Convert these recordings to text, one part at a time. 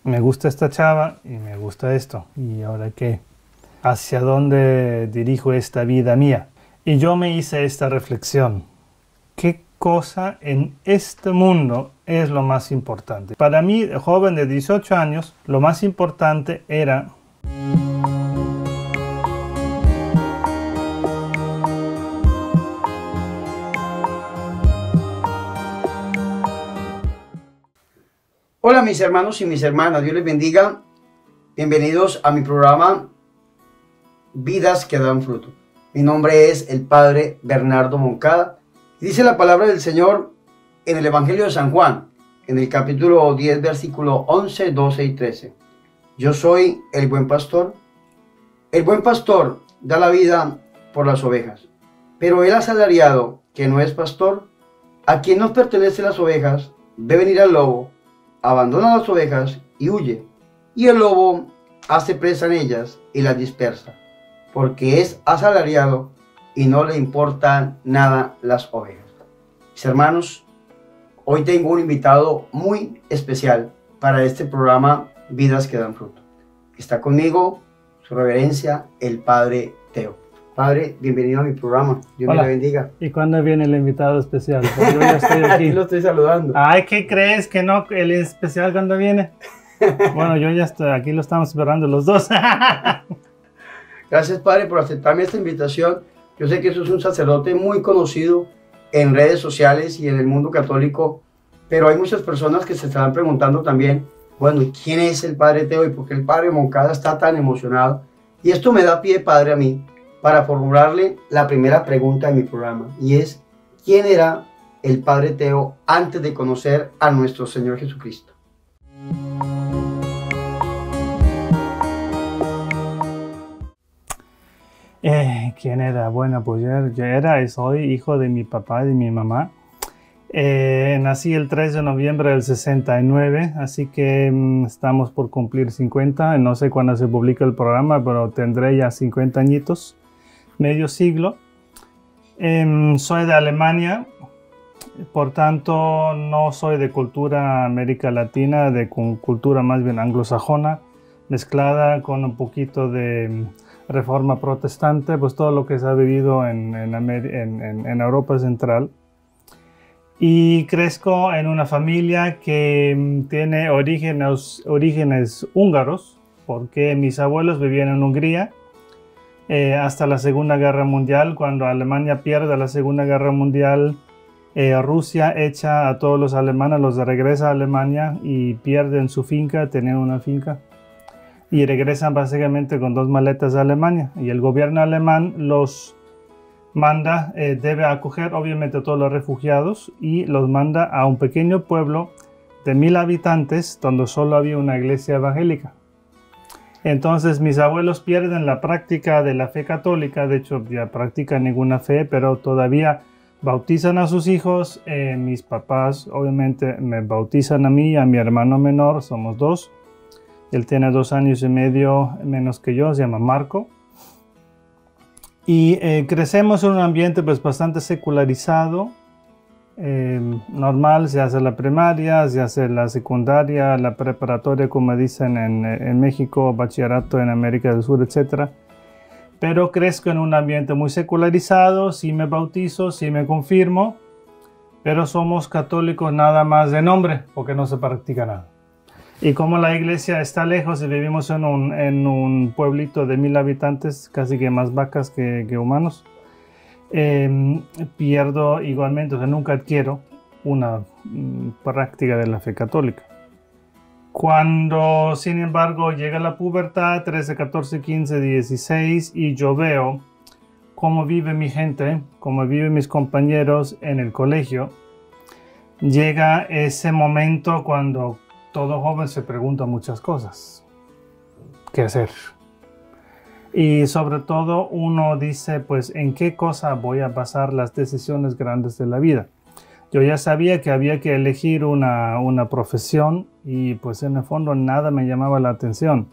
me gusta esta chava y me gusta esto. ¿Y ahora qué? ¿Hacia dónde dirijo esta vida mía? Y yo me hice esta reflexión. ¿Qué cosa en este mundo es lo más importante? Para mí, joven de 18 años, lo más importante era... Hola mis hermanos y mis hermanas, Dios les bendiga. Bienvenidos a mi programa Vidas que dan fruto. Mi nombre es el Padre Bernardo Moncada. Y dice la palabra del Señor en el Evangelio de San Juan, en el capítulo 10, versículo 11, 12 y 13. Yo soy el buen pastor. El buen pastor da la vida por las ovejas. Pero el asalariado, que no es pastor, a quien no pertenecen las ovejas, ve venir al lobo, abandona las ovejas y huye, y el lobo hace presa en ellas y las dispersa, porque es asalariado y no le importan nada las ovejas. Mis hermanos, hoy tengo un invitado muy especial para este programa Vidas que dan fruto. Está conmigo su reverencia, el Padre Teo. Padre, bienvenido a mi programa. Dios me Hola. la bendiga. ¿Y cuándo viene el invitado especial? Porque yo ya estoy aquí. Aquí lo estoy saludando. Ay, ¿qué crees? ¿Que no? ¿El especial cuándo viene? Bueno, yo ya estoy, aquí lo estamos esperando los dos. Gracias, Padre, por aceptarme esta invitación. Yo sé que sos un sacerdote muy conocido en redes sociales y en el mundo católico, pero hay muchas personas que se estarán preguntando también, bueno, ¿quién es el Padre Teo y por qué el Padre Moncada está tan emocionado? Y esto me da pie, Padre, a mí, para formularle la primera pregunta de mi programa, y es, ¿quién era el Padre Teo antes de conocer a nuestro Señor Jesucristo? ¿Quién era? Bueno, pues yo era y soy hijo de mi papá y de mi mamá. Nací el 3 de noviembre del 69, así que estamos por cumplir 50. No sé cuándo se publica el programa, pero tendré ya 50 añitos, medio siglo. Soy de Alemania, por tanto no soy de cultura América Latina, de cultura más bien anglosajona, mezclada con un poquito de reforma protestante, pues todo lo que se ha vivido en Europa Central. Y crezco en una familia que tiene orígenes húngaros, porque mis abuelos vivían en Hungría hasta la Segunda Guerra Mundial. Cuando Alemania pierde la Segunda Guerra Mundial, Rusia echa a todos los alemanes, los regresa a Alemania y pierden su finca, tenían una finca, y regresan básicamente con 2 maletas a Alemania. Y el gobierno alemán los manda, debe acoger obviamente a todos los refugiados y los manda a un pequeño pueblo de 1000 habitantes donde solo había una iglesia evangélica. Entonces mis abuelos pierden la práctica de la fe católica, de hecho ya practican ninguna fe, pero todavía bautizan a sus hijos. Mis papás obviamente me bautizan a mí y a mi hermano menor, somos 2. Él tiene 2 años y medio menos que yo, se llama Marco. Y crecemos en un ambiente pues bastante secularizado, normal, se hace la primaria, se hace la secundaria, la preparatoria, como dicen en México, bachillerato en América del Sur, etc. Pero crezco en un ambiente muy secularizado, sí me bautizo, sí me confirmo, pero somos católicos nada más de nombre, porque no se practica nada. Y como la iglesia está lejos y vivimos en un pueblito de 1000 habitantes, casi que más vacas que humanos, pierdo igualmente, o sea, nunca adquiero una práctica de la fe católica. Cuando, sin embargo, llega la pubertad, 13, 14, 15, 16, y yo veo cómo vive mi gente, cómo viven mis compañeros en el colegio, llega ese momento cuando todo joven se pregunta muchas cosas. ¿Qué hacer? Y sobre todo uno dice, pues, ¿en qué cosa voy a basar las decisiones grandes de la vida? Yo ya sabía que había que elegir una profesión y pues en el fondo nada me llamaba la atención.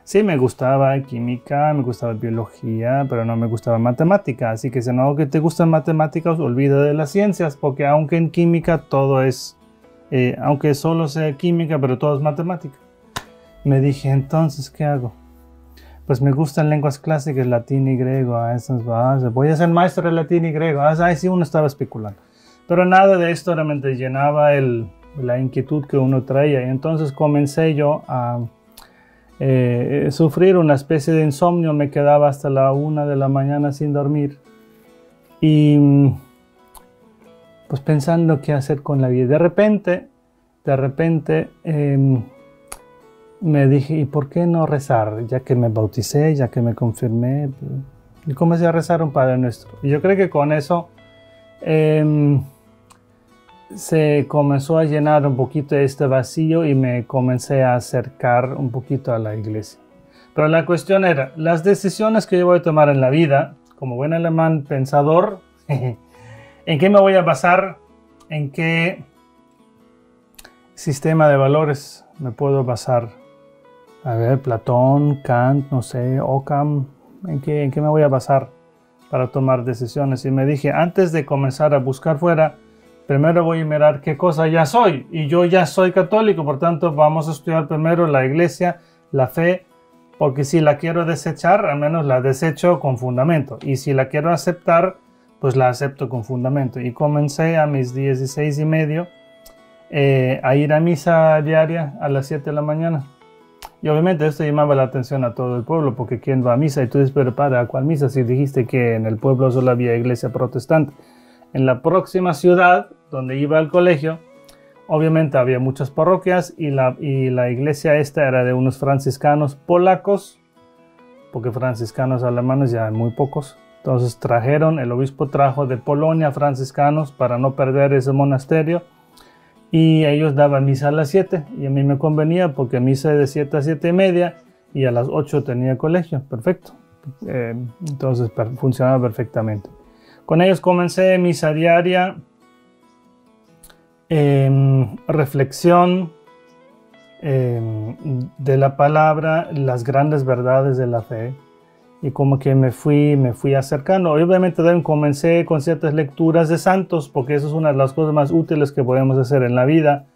Sí, me gustaba química, me gustaba biología, pero no me gustaba matemática. Así que si no que te gustan matemáticas, olvida de las ciencias, porque aunque en química todo es... aunque solo sea química, pero todo es matemática. me dije, entonces, ¿qué hago? Pues me gustan lenguas clásicas, latín y griego. Voy a ser maestro de latín y griego. Ahí sí uno estaba especulando. Pero nada de esto realmente llenaba la inquietud que uno traía. Y entonces comencé yo a sufrir una especie de insomnio. Me quedaba hasta la 1 de la mañana sin dormir. Y pues pensando qué hacer con la vida. De repente, me dije, ¿y por qué no rezar? Ya que me bauticé, ya que me confirmé. Y comencé a rezar un Padre Nuestro. Y yo creo que con eso se comenzó a llenar un poquito este vacío y me comencé a acercar un poquito a la iglesia. Pero la cuestión era, las decisiones que yo voy a tomar en la vida, como buen alemán pensador, ¿en qué me voy a basar? ¿En qué sistema de valores me puedo basar? A ver, Platón, Kant, no sé, Occam, ¿en qué me voy a basar para tomar decisiones? Y me dije, antes de comenzar a buscar fuera, primero voy a mirar qué cosa ya soy. Y yo ya soy católico, por tanto vamos a estudiar primero la iglesia, la fe, porque si la quiero desechar, al menos la desecho con fundamento. Y si la quiero aceptar, pues la acepto con fundamento. Y comencé a mis 16:30 a ir a misa diaria a las 7 de la mañana. Y obviamente esto llamaba la atención a todo el pueblo, porque ¿quién va a misa? Y tú dices, pero ¿para cuál misa? Si dijiste que en el pueblo solo había iglesia protestante. En la próxima ciudad, donde iba al colegio, obviamente había muchas parroquias y la iglesia esta era de unos franciscanos polacos, porque franciscanos alemanes ya hay muy pocos. Entonces el obispo trajo de Polonia franciscanos para no perder ese monasterio. Y ellos daban misa a las 7 y a mí me convenía porque misa de 7 a 7:30 y a las 8 tenía colegio. Perfecto. Entonces funcionaba perfectamente. Con ellos comencé misa diaria, reflexión de la palabra, las grandes verdades de la fe. Y como que me fui acercando. Obviamente también comencé con ciertas lecturas de santos, porque eso es una de las cosas más útiles que podemos hacer en la vida.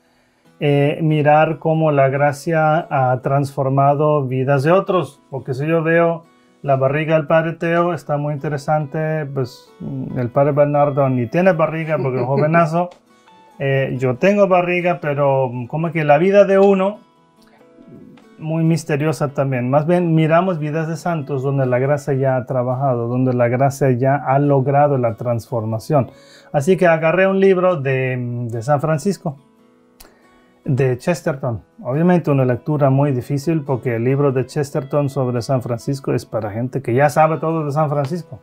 Mirar cómo la gracia ha transformado vidas de otros. Porque si yo veo la barriga del Padre Teo, está muy interesante. Pues el Padre Bernardo ni tiene barriga porque es jovenazo. Yo tengo barriga, pero como que la vida de uno muy misteriosa también. Más bien miramos vidas de santos donde la gracia ya ha trabajado, donde la gracia ya ha logrado la transformación. Así que agarré un libro de San Francisco, de Chesterton. Obviamente una lectura muy difícil porque el libro de Chesterton sobre San Francisco es para gente que ya sabe todo de San Francisco.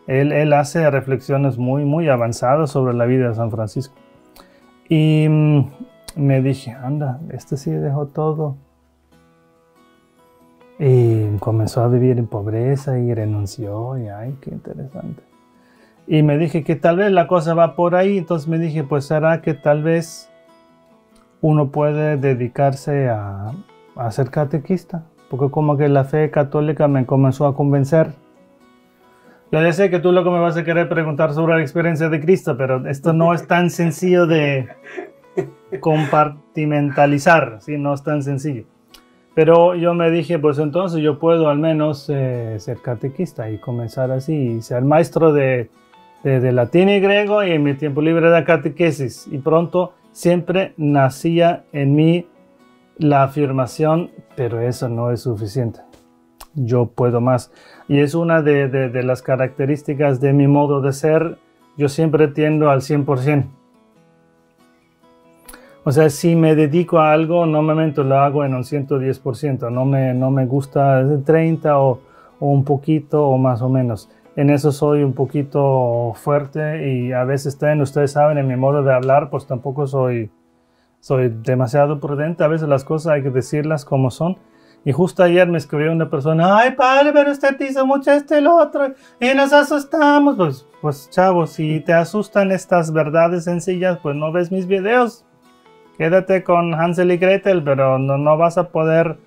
Él hace reflexiones muy avanzadas sobre la vida de San Francisco. Y me dije, anda, este sí dejó todo. Y comenzó a vivir en pobreza y renunció. Y ay, qué interesante. Y me dije que tal vez la cosa va por ahí. Entonces me dije, pues será que tal vez uno puede dedicarse a ser catequista. Porque como que la fe católica me comenzó a convencer. Yo ya sé que tú lo que me vas a querer preguntar sobre la experiencia de Cristo, pero esto no es tan sencillo de compartimentalizar. ¿Sí? No es tan sencillo. Pero yo me dije, pues entonces yo puedo al menos ser catequista y comenzar así, y ser maestro de latín y griego y en mi tiempo libre de catequesis. Y pronto siempre nacía en mí la afirmación, pero eso no es suficiente. Yo puedo más. Y es una de las características de mi modo de ser. Yo siempre tiendo al 100%. O sea, si me dedico a algo, normalmente lo hago en un 110%. No me gusta el 30 o un poquito o más o menos. En eso soy un poquito fuerte y a veces también, ustedes saben, en mi modo de hablar, pues tampoco soy demasiado prudente. A veces las cosas hay que decirlas como son. Y justo ayer me escribió una persona, ay padre, pero usted dice mucho esto y lo otro y nos asustamos. Pues chavos, si te asustan estas verdades sencillas, pues no ves mis videos. Quédate con Hansel y Gretel, pero no vas a poder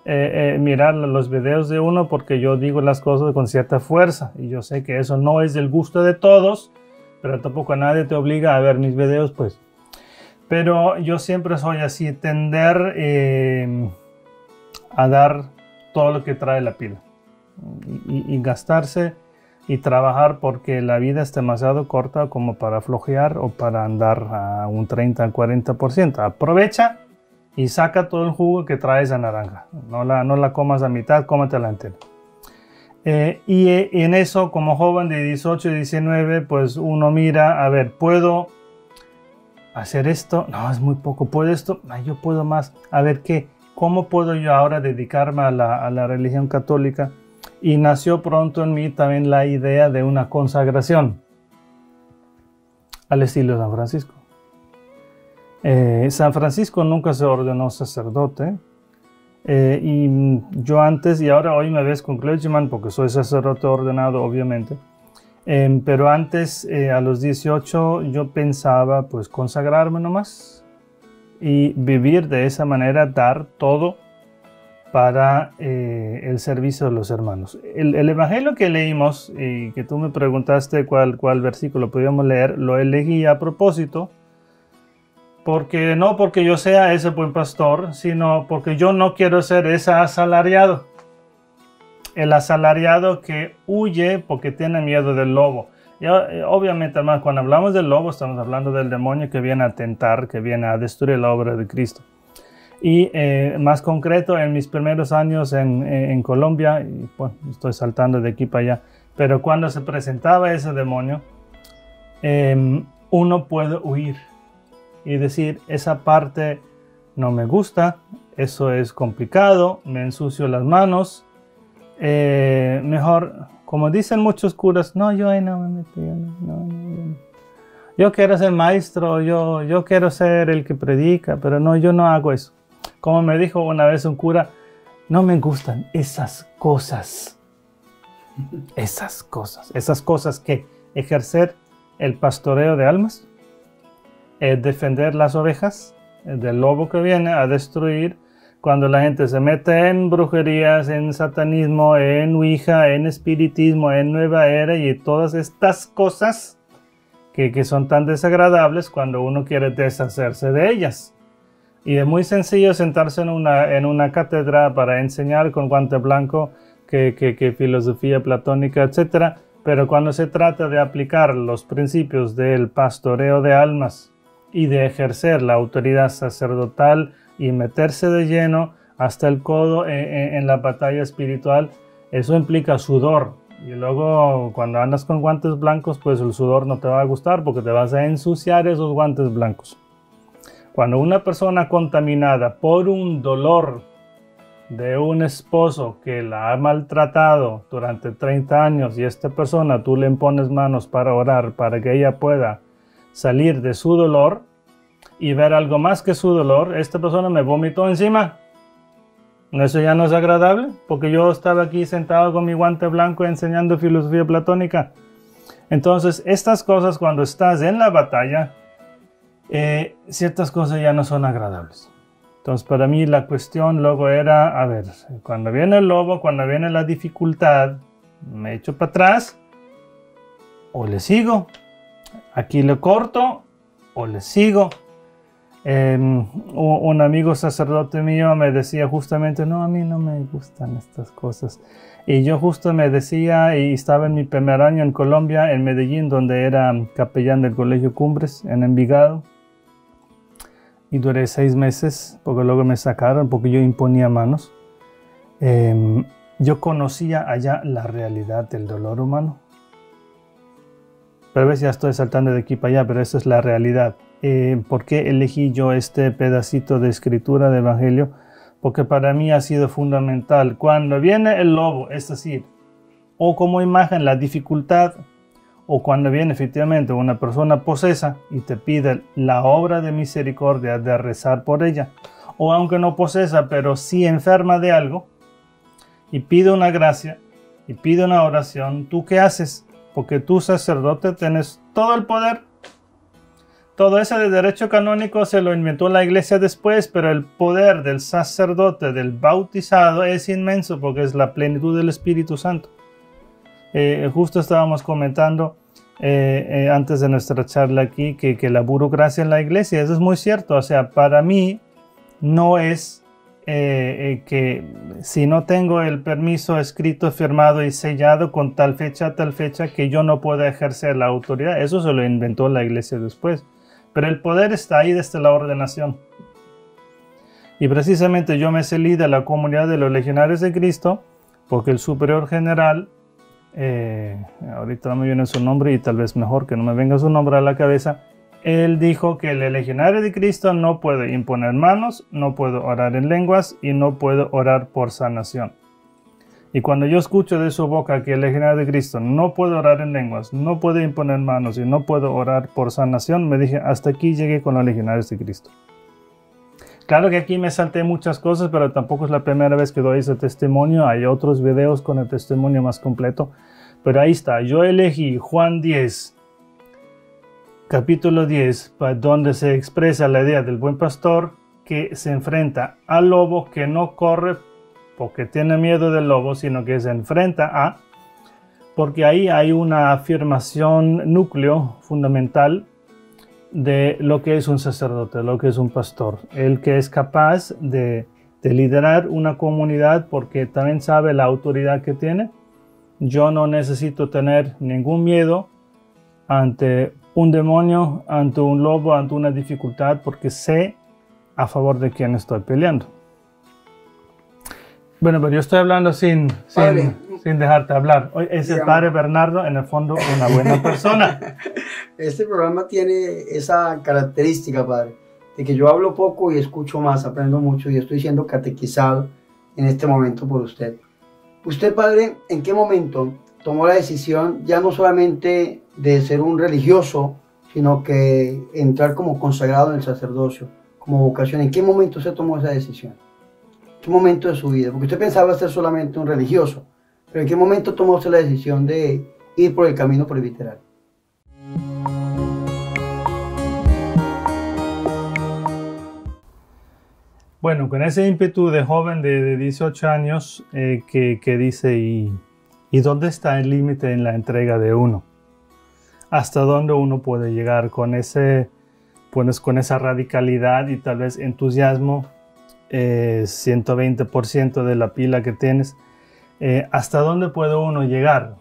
mirar los videos de uno porque yo digo las cosas con cierta fuerza. Y yo sé que eso no es del gusto de todos, pero tampoco nadie te obliga a ver mis videos, pues. Pero yo siempre soy así, tender a dar todo lo que trae la pila y gastarse y trabajar, porque la vida es demasiado corta como para flojear o para andar a un 30-40%. Aprovecha y saca todo el jugo que trae esa naranja. No la comas a mitad, cómetela entera. Y en eso, como joven de 18 y 19, pues uno mira, a ver, ¿puedo hacer esto? No, es muy poco. ¿Puedo esto? Yo puedo más. A ver, ¿cómo puedo yo ahora dedicarme a la religión católica? Y nació pronto en mí también la idea de una consagración al estilo de San Francisco. San Francisco nunca se ordenó sacerdote. Y yo antes, y ahora hoy me ves con clergyman porque soy sacerdote ordenado, obviamente. Pero antes, a los 18, yo pensaba pues consagrarme nomás y vivir de esa manera, dar todo para el servicio de los hermanos. El evangelio que leímos y que tú me preguntaste cuál versículo podíamos leer, lo elegí a propósito, porque no porque yo sea ese buen pastor, sino porque yo no quiero ser ese asalariado. El asalariado que huye porque tiene miedo del lobo. Obviamente, hermano, cuando hablamos del lobo, estamos hablando del demonio que viene a tentar, que viene a destruir la obra de Cristo. Y más concreto, en mis primeros años en Colombia, y, bueno, estoy saltando de aquí para allá, pero cuando se presentaba ese demonio, uno puede huir y decir, esa parte no me gusta, eso es complicado, me ensucio las manos, mejor, como dicen muchos curas, no, yo ahí no me meto, yo quiero ser maestro, yo quiero ser el que predica, pero no, yo no hago eso. Como me dijo una vez un cura, no me gustan esas cosas. Esas cosas que ejercer el pastoreo de almas, defender las ovejas del lobo que viene a destruir. Cuando la gente se mete en brujerías, en satanismo, en ouija, en espiritismo, en nueva era y todas estas cosas que son tan desagradables cuando uno quiere deshacerse de ellas. Y es muy sencillo sentarse en una cátedra para enseñar con guante blanco que filosofía platónica, etc. Pero cuando se trata de aplicar los principios del pastoreo de almas y de ejercer la autoridad sacerdotal y meterse de lleno hasta el codo en la batalla espiritual, eso implica sudor. Y luego cuando andas con guantes blancos, pues el sudor no te va a gustar porque te vas a ensuciar esos guantes blancos. Cuando una persona contaminada por un dolor de un esposo que la ha maltratado durante 30 años y esta persona tú le impones manos para orar para que ella pueda salir de su dolor y ver algo más que su dolor, esta persona me vomitó encima. Eso ya no es agradable porque yo estaba aquí sentado con mi guante blanco enseñando filosofía platónica. Entonces estas cosas, cuando estás en la batalla, ciertas cosas ya no son agradables. Entonces para mí la cuestión luego era, a ver, cuando viene el lobo, cuando viene la dificultad, me echo para atrás o le sigo, aquí le corto o le sigo. Un amigo sacerdote mío me decía justamente, no, a mí no me gustan estas cosas. Y yo justo me decía, y estaba en mi primer año en Colombia, en Medellín, donde era capellán del Colegio Cumbres, en Envigado. Y duré 6 meses, porque luego me sacaron, porque yo imponía manos. Yo conocía allá la realidad del dolor humano. Pero a veces ya estoy saltando de aquí para allá, pero esa es la realidad. ¿Por qué elegí yo este pedacito de escritura de Evangelio? Porque para mí ha sido fundamental. Cuando viene el lobo, es decir, o como imagen la dificultad, o cuando viene efectivamente una persona posesa y te pide la obra de misericordia de rezar por ella, o aunque no posesa, pero sí enferma de algo, y pide una gracia, y pide una oración, ¿tú qué haces? Porque tú, sacerdote, tienes todo el poder. Todo ese de derecho canónico se lo inventó la iglesia después, pero el poder del sacerdote, del bautizado, es inmenso porque es la plenitud del Espíritu Santo. Justo estábamos comentando antes de nuestra charla aquí que la burocracia en la iglesia, eso es muy cierto. O sea, para mí no es que si no tengo el permiso escrito, firmado y sellado con tal fecha, que yo no puedo ejercer la autoridad. Eso se lo inventó la iglesia después. Pero el poder está ahí desde la ordenación. Y precisamente yo me salí de la comunidad de los legionarios de Cristo porque el superior general, ahorita no me viene su nombre y tal vez mejor que no me venga su nombre a la cabeza, él dijo que el legionario de Cristo no puede imponer manos, no puede orar en lenguas y no puede orar por sanación. Y cuando yo escucho de su boca que el legionario de Cristo no puede orar en lenguas, no puede imponer manos y no puede orar por sanación, me dije, hasta aquí llegué con los legionarios de Cristo. Claro que aquí me salté muchas cosas, pero tampoco es la primera vez que doy ese testimonio. Hay otros videos con el testimonio más completo. Pero ahí está, yo elegí Juan 10, capítulo 10, donde se expresa la idea del buen pastor que se enfrenta al lobo, que no corre porque tiene miedo del lobo, sino que se enfrenta a, porque ahí hay una afirmación núcleo fundamental de lo que es un sacerdote, lo que es un pastor, el que es capaz de liderar una comunidad porque también sabe la autoridad que tiene. Yo no necesito tener ningún miedo ante un demonio, ante un lobo, ante una dificultad, porque sé a favor de quién estoy peleando. Bueno, pero yo estoy hablando sin dejarte hablar. Es el padre Bernardo, en el fondo, una buena persona. Este programa tiene esa característica, padre, de que yo hablo poco y escucho más, aprendo mucho y estoy siendo catequizado en este momento por usted. Usted, padre, ¿en qué momento tomó la decisión ya no solamente de ser un religioso, sino que entrar como consagrado en el sacerdocio, como vocación? ¿En qué momento usted tomó esa decisión? ¿En qué momento de su vida? Porque usted pensaba ser solamente un religioso, pero ¿en qué momento tomó usted la decisión de ir por el camino presbiteral? Bueno, con ese ímpetu de joven de 18 años que dice, ¿y dónde está el límite en la entrega de uno? ¿Hasta dónde uno puede llegar con esa radicalidad y tal vez entusiasmo, 120% de la pila que tienes? ¿Hasta dónde puede uno llegar?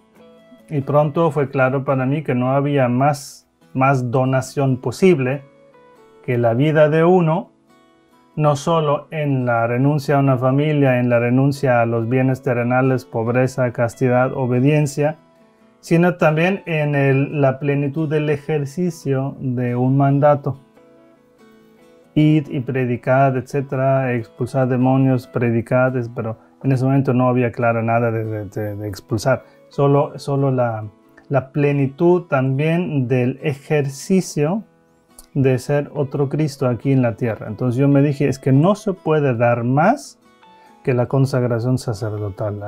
Y pronto fue claro para mí que no había más donación posible que la vida de uno, no solo en la renuncia a una familia, en la renuncia a los bienes terrenales, pobreza, castidad, obediencia, sino también en la plenitud del ejercicio de un mandato. Id y predicad, etcétera, expulsar demonios, predicad, pero en ese momento no había claro nada de expulsar, solo la plenitud también del ejercicio de ser otro Cristo aquí en la tierra. Entonces yo me dije, es que no se puede dar más que la consagración sacerdotal.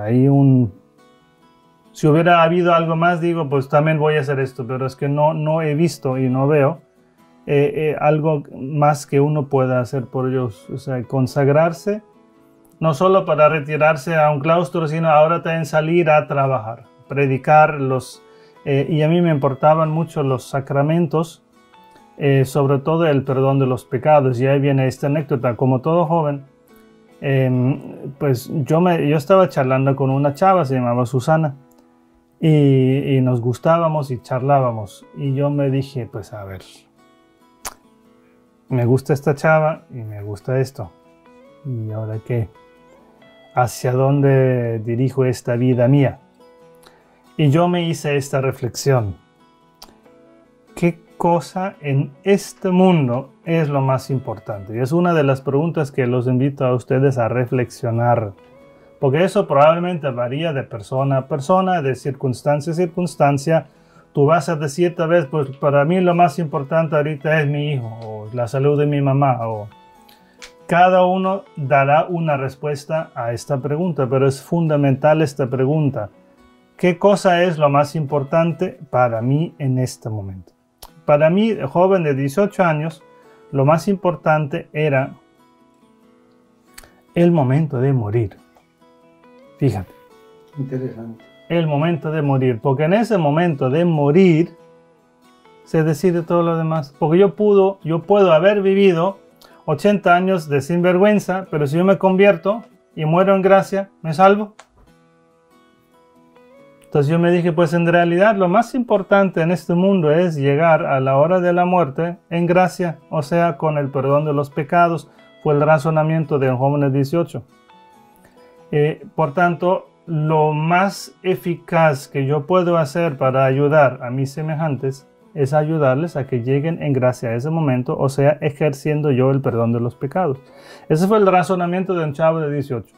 Si hubiera habido algo más, digo, pues también voy a hacer esto, pero es que no he visto y no veo algo más que uno pueda hacer por Dios. O sea, consagrarse, no solo para retirarse a un claustro, sino ahora también salir a trabajar, predicar y a mí me importaban mucho los sacramentos, sobre todo el perdón de los pecados. Y ahí viene esta anécdota. Como todo joven, pues yo estaba charlando con una chava, se llamaba Susana, y nos gustábamos y charlábamos. Y yo me dije, pues a ver, me gusta esta chava y me gusta esto. ¿Y ahora qué? ¿Hacia dónde dirijo esta vida mía? Y yo me hice esta reflexión. ¿Qué cosa en este mundo es lo más importante? Y es una de las preguntas que los invito a ustedes a reflexionar, porque eso probablemente varía de persona a persona, de circunstancia a circunstancia. Tú vas a decir tal vez, pues para mí lo más importante ahorita es mi hijo, o la salud de mi mamá, o cada uno dará una respuesta a esta pregunta, pero es fundamental esta pregunta. ¿Qué cosa es lo más importante para mí en este momento? Para mí, joven de 18 años, lo más importante era el momento de morir. Fíjate. Interesante. El momento de morir, porque en ese momento de morir se decide todo lo demás. Porque yo puedo haber vivido 80 años de sinvergüenza, pero si yo me convierto y muero en gracia, ¿me salvo? Entonces yo me dije, pues en realidad lo más importante en este mundo es llegar a la hora de la muerte en gracia, o sea, con el perdón de los pecados. Fue el razonamiento de un joven de 18. Por tanto, lo más eficaz que yo puedo hacer para ayudar a mis semejantes es ayudarles a que lleguen en gracia a ese momento, o sea, ejerciendo yo el perdón de los pecados. Ese fue el razonamiento de un chavo de 18.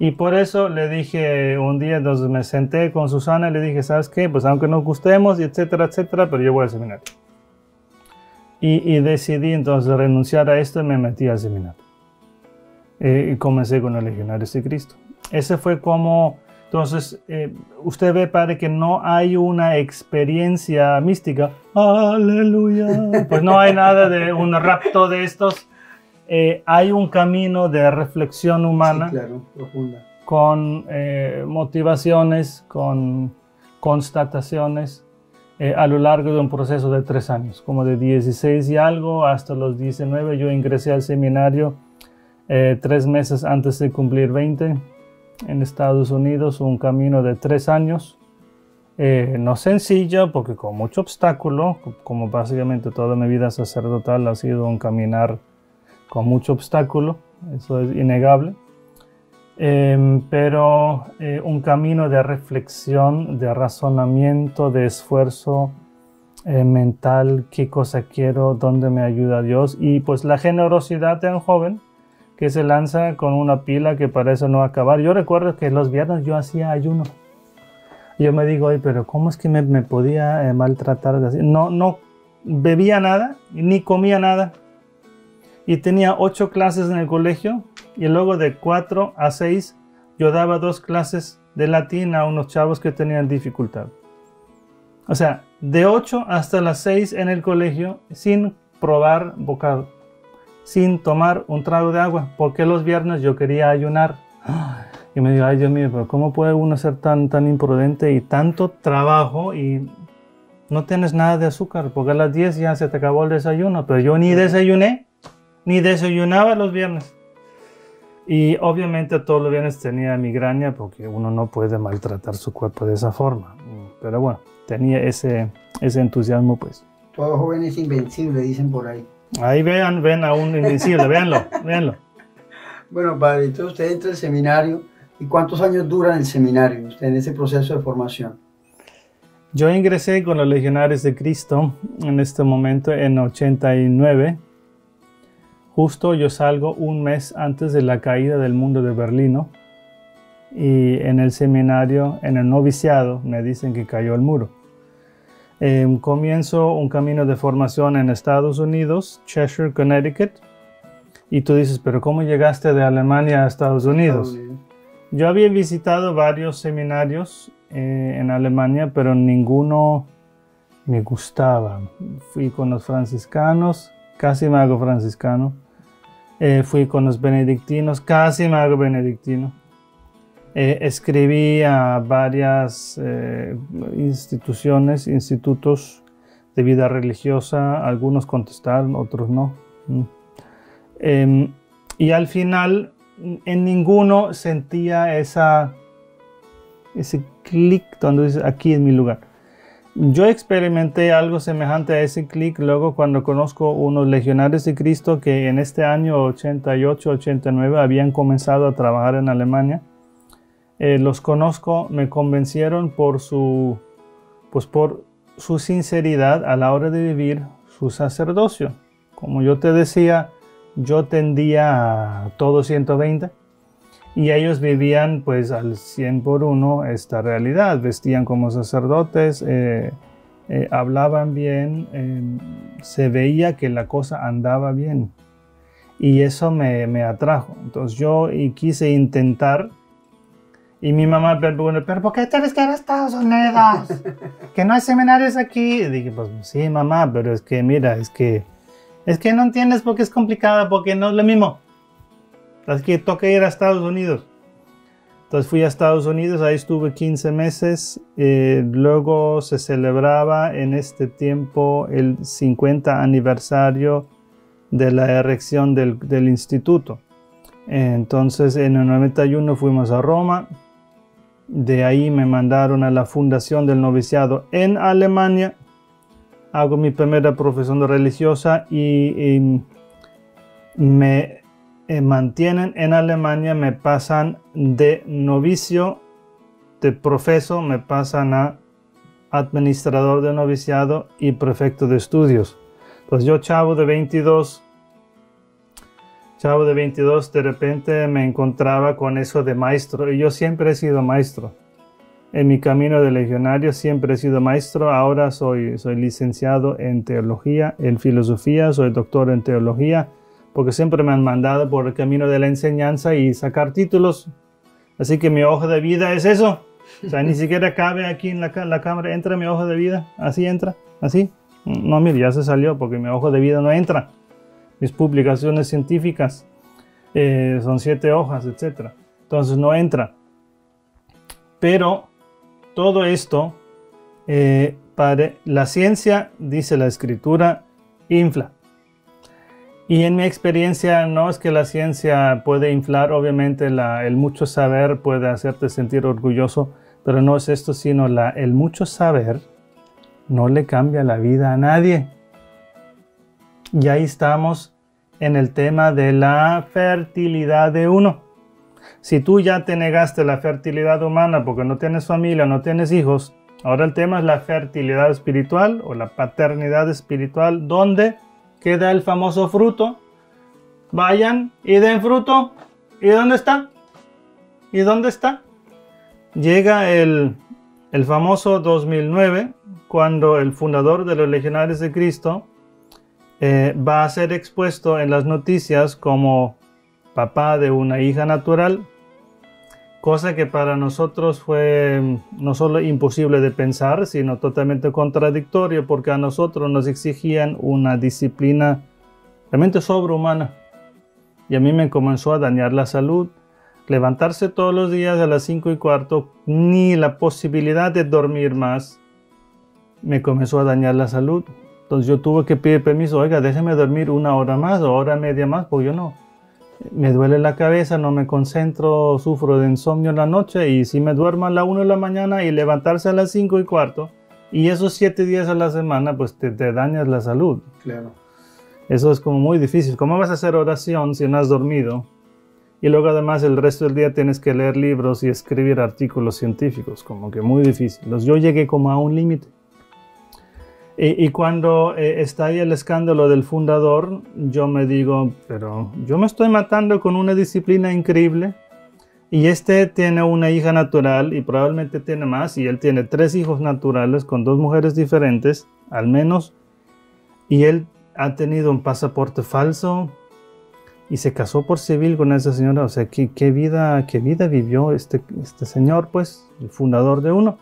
Y por eso le dije un día, entonces me senté con Susana y le dije, ¿sabes qué? Pues aunque nos gustemos, y etcétera, etcétera, pero yo voy al seminario. Y decidí entonces renunciar a esto y me metí al seminario. Y comencé con los Legionarios de Cristo. Ese fue como, entonces, usted ve, padre, que no hay una experiencia mística. ¡Aleluya! Pues no hay nada de un rapto de estos. Hay un camino de reflexión humana, sí, claro, profunda, con motivaciones, con constataciones, a lo largo de un proceso de 3 años, como de 16 y algo hasta los 19. Yo ingresé al seminario 3 meses antes de cumplir 20 en Estados Unidos, un camino de 3 años, no sencillo, porque con mucho obstáculo, como básicamente toda mi vida sacerdotal ha sido un caminar con mucho obstáculo, eso es innegable, pero un camino de reflexión, de razonamiento, de esfuerzo mental, qué cosa quiero, dónde me ayuda Dios, y pues la generosidad de un joven que se lanza con una pila que parece no acabar. Yo recuerdo que los viernes yo hacía ayuno. Yo me digo, oye, pero ¿cómo es que me podía maltratar de así? No bebía nada, ni comía nada. Y tenía 8 clases en el colegio, y luego de 4 a 6 yo daba 2 clases de latín a unos chavos que tenían dificultad. O sea, de 8 hasta las 6 en el colegio sin probar bocado, sin tomar un trago de agua, porque los viernes yo quería ayunar. Y me digo, ay Dios mío, pero ¿cómo puede uno ser tan imprudente y tanto trabajo y no tienes nada de azúcar? Porque a las 10 ya se te acabó el desayuno, pero yo ni desayuné. Ni desayunaba los viernes. Y obviamente todos los viernes tenía migraña, porque uno no puede maltratar su cuerpo de esa forma. Pero bueno, tenía ese entusiasmo, pues. Todo joven es invencible, dicen por ahí. Ahí ven a un invencible, véanlo. Bueno, padre, entonces usted entra al seminario. ¿Y cuántos años dura el seminario, usted en ese proceso de formación? Yo ingresé con los Legionarios de Cristo en este momento en 89. Justo yo salgo un mes antes de la caída del muro de Berlín, y en el seminario, en el noviciado, me dicen que cayó el muro. Comienzo un camino de formación en Estados Unidos, Cheshire, Connecticut, y tú dices, pero ¿cómo llegaste de Alemania a Estados Unidos? Yo había visitado varios seminarios en Alemania, pero ninguno me gustaba. Fui con los franciscanos, casi me hago franciscano. Fui con los benedictinos, casi me hago benedictino. Escribí a varias institutos de vida religiosa. Algunos contestaron, otros no. Y al final, en ninguno sentía ese clic donde dice, aquí es mi lugar. Yo experimenté algo semejante a ese clic luego cuando conozco unos Legionarios de Cristo que en este año 88-89 habían comenzado a trabajar en Alemania. Los conozco, me convencieron por su sinceridad a la hora de vivir su sacerdocio. Como yo te decía, yo tendía a todo 120 y ellos vivían pues al 100 por 1 esta realidad. Vestían como sacerdotes, hablaban bien, se veía que la cosa andaba bien y eso me atrajo. Entonces yo quise intentar. Y mi mamá me preguntó, ¿pero por qué tienes que ir a Estados Unidos? ¿Que no hay seminarios aquí? Y dije, pues sí, mamá, pero es que mira, es que no entiendes por qué es complicado, porque no es lo mismo. Es que toca ir a Estados Unidos. Entonces fui a Estados Unidos, ahí estuve 15 meses. Luego se celebraba en este tiempo el 50 aniversario de la erección del instituto. Entonces en el 91 fuimos a Roma, de ahí me mandaron a la fundación del noviciado en Alemania, hago mi primera profesión religiosa y me mantienen en Alemania, me pasan de novicio, de profeso, me pasan a administrador de noviciado y prefecto de estudios. Pues yo, chavo de 22, de repente me encontraba con eso de maestro, y yo siempre he sido maestro. En mi camino de legionario siempre he sido maestro. Ahora soy licenciado en teología, en filosofía, soy doctor en teología, porque siempre me han mandado por el camino de la enseñanza y sacar títulos. Así que mi hoja de vida es eso. O sea, ni siquiera cabe aquí en la cámara, entra mi hoja de vida, así entra, así. No, mire, ya se salió porque mi hoja de vida no entra. Mis publicaciones científicas son 7 hojas, etc. Entonces no entra. Pero todo esto, para la ciencia, dice la escritura, infla. Y en mi experiencia no es que la ciencia puede inflar, obviamente el mucho saber puede hacerte sentir orgulloso, pero no es esto, sino el mucho saber no le cambia la vida a nadie. Y ahí estamos en el tema de la fertilidad de uno. Si tú ya te negaste la fertilidad humana porque no tienes familia, no tienes hijos, ahora el tema es la fertilidad espiritual o la paternidad espiritual, donde queda el famoso fruto. Vayan y den fruto. ¿Y dónde está? ¿Y dónde está? Llega el famoso 2009, cuando el fundador de los Legionarios de Cristo va a ser expuesto en las noticias como papá de una hija natural, cosa que para nosotros fue no solo imposible de pensar, sino totalmente contradictorio, porque a nosotros nos exigían una disciplina realmente sobrehumana. Y a mí me comenzó a dañar la salud. Levantarse todos los días a las 5:15, ni la posibilidad de dormir más, me comenzó a dañar la salud. Entonces yo tuve que pedir permiso, oiga, déjeme dormir 1 hora más o hora media más, porque yo no. Me duele la cabeza, no me concentro, sufro de insomnio en la noche, y si me duermo a la 1 de la mañana y levantarse a las 5:15, y esos 7 días a la semana, pues te dañas la salud. Claro. Eso es como muy difícil. ¿Cómo vas a hacer oración si no has dormido? Y luego además el resto del día tienes que leer libros y escribir artículos científicos, como que muy difícil. Yo llegué como a un límite. Y cuando está ahí el escándalo del fundador, yo me digo, pero yo me estoy matando con una disciplina increíble, y este tiene una hija natural y probablemente tiene más, y él tiene 3 hijos naturales con 2 mujeres diferentes, al menos, y él ha tenido un pasaporte falso y se casó por civil con esa señora. O sea, ¿qué vida vivió este señor, pues, el fundador de uno?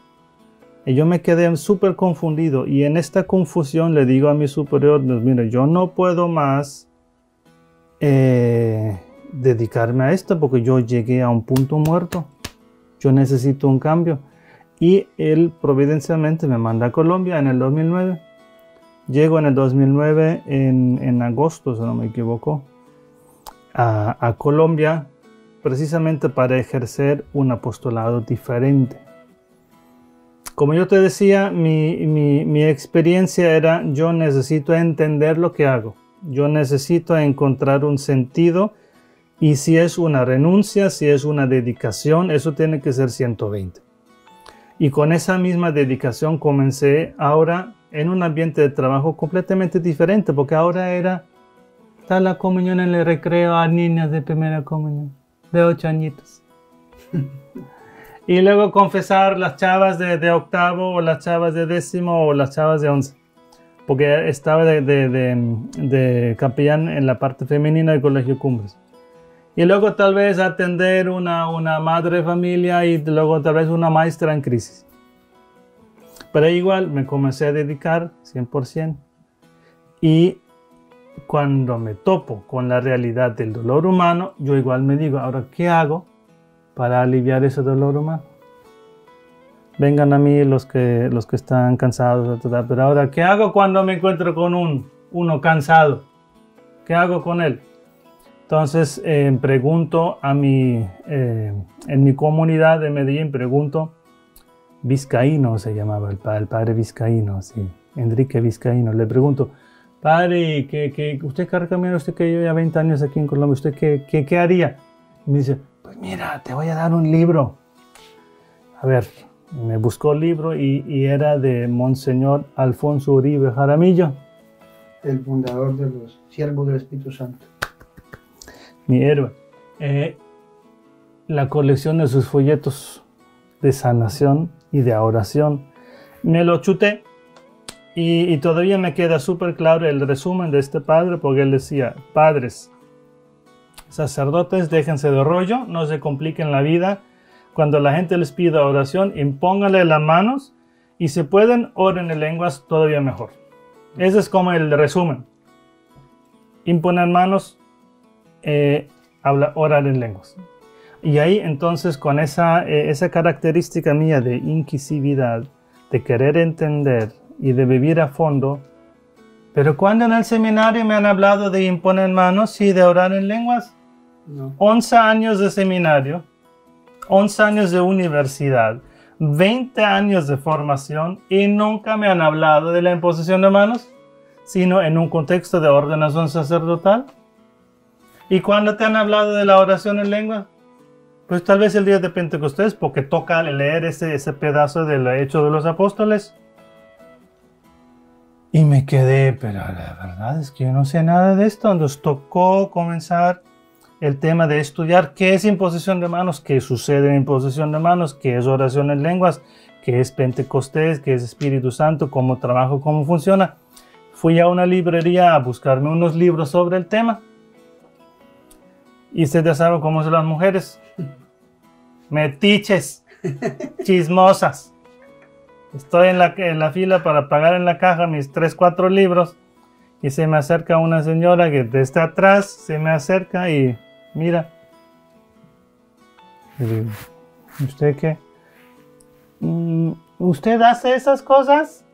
Y yo me quedé súper confundido, y en esta confusión le digo a mi superior, pues mira, yo no puedo más dedicarme a esto porque yo llegué a un punto muerto. Yo necesito un cambio. Y él providencialmente me manda a Colombia en el 2009. Llego en el 2009, en agosto, si no me equivoco, a Colombia, precisamente para ejercer un apostolado diferente. Como yo te decía, mi experiencia era, yo necesito entender lo que hago. Yo necesito encontrar un sentido, y si es una renuncia, si es una dedicación, eso tiene que ser 120. Y con esa misma dedicación comencé ahora en un ambiente de trabajo completamente diferente, porque ahora está la comunión en el recreo a niñas de primera comunión, de 8 añitos. Y luego confesar las chavas de octavo, o las chavas de 10º, o las chavas de 11. Porque estaba de capellán en la parte femenina del Colegio Cumbres. Y luego tal vez atender una madre de familia, y luego tal vez una maestra en crisis. Pero igual me comencé a dedicar 100%. Y cuando me topo con la realidad del dolor humano, yo igual me digo, ahora, ¿qué hago para aliviar ese dolor humano? Vengan a mí los que están cansados, pero ahora, ¿qué hago cuando me encuentro con uno cansado? ¿Qué hago con él? Entonces pregunto en mi comunidad de Medellín, pregunto, Vizcaíno se llamaba el padre Vizcaíno, sí, Enrique Vizcaíno. Le pregunto, padre, usted que recomienda, usted que lleva 20 años aquí en Colombia, ¿usted qué haría? Y me dice, pues mira, te voy a dar un libro. A ver, me buscó el libro y era de Monseñor Alfonso Uribe Jaramillo. El fundador de los Siervos del Espíritu Santo. Mi héroe. La colección de sus folletos de sanación y de oración. Me lo chuté y todavía me queda súper claro el resumen de este padre, porque él decía, padres, sacerdotes, déjense de rollo, no se compliquen la vida. Cuando la gente les pida oración, impónganle las manos y si pueden, oren en lenguas todavía mejor. Ese es como el resumen. Imponer manos, orar en lenguas. Y ahí entonces con esa característica mía de inquisitividad, de querer entender y de vivir a fondo, pero cuando en el seminario me han hablado de imponer manos y de orar en lenguas, No. 11 años de seminario, 11 años de universidad, 20 años de formación y nunca me han hablado de la imposición de manos, sino en un contexto de ordenación sacerdotal. ¿Y cuándo te han hablado de la oración en lengua? Pues tal vez el día de Pentecostés, porque toca leer ese pedazo del Hecho de los Apóstoles. Y me quedé, pero la verdad es que yo no sé nada de esto. Nos tocó comenzar el tema de estudiar qué es imposición de manos, qué sucede en imposición de manos, qué es oración en lenguas, qué es Pentecostés, qué es Espíritu Santo, cómo trabajo, cómo funciona. Fui a una librería a buscarme unos libros sobre el tema. Y ustedes ya saben cómo son las mujeres. Metiches, chismosas. Estoy en la fila para pagar en la caja mis 3, 4 libros y se me acerca una señora que desde atrás se me acerca y mira. Y digo, ¿usted qué? ¿Usted hace esas cosas?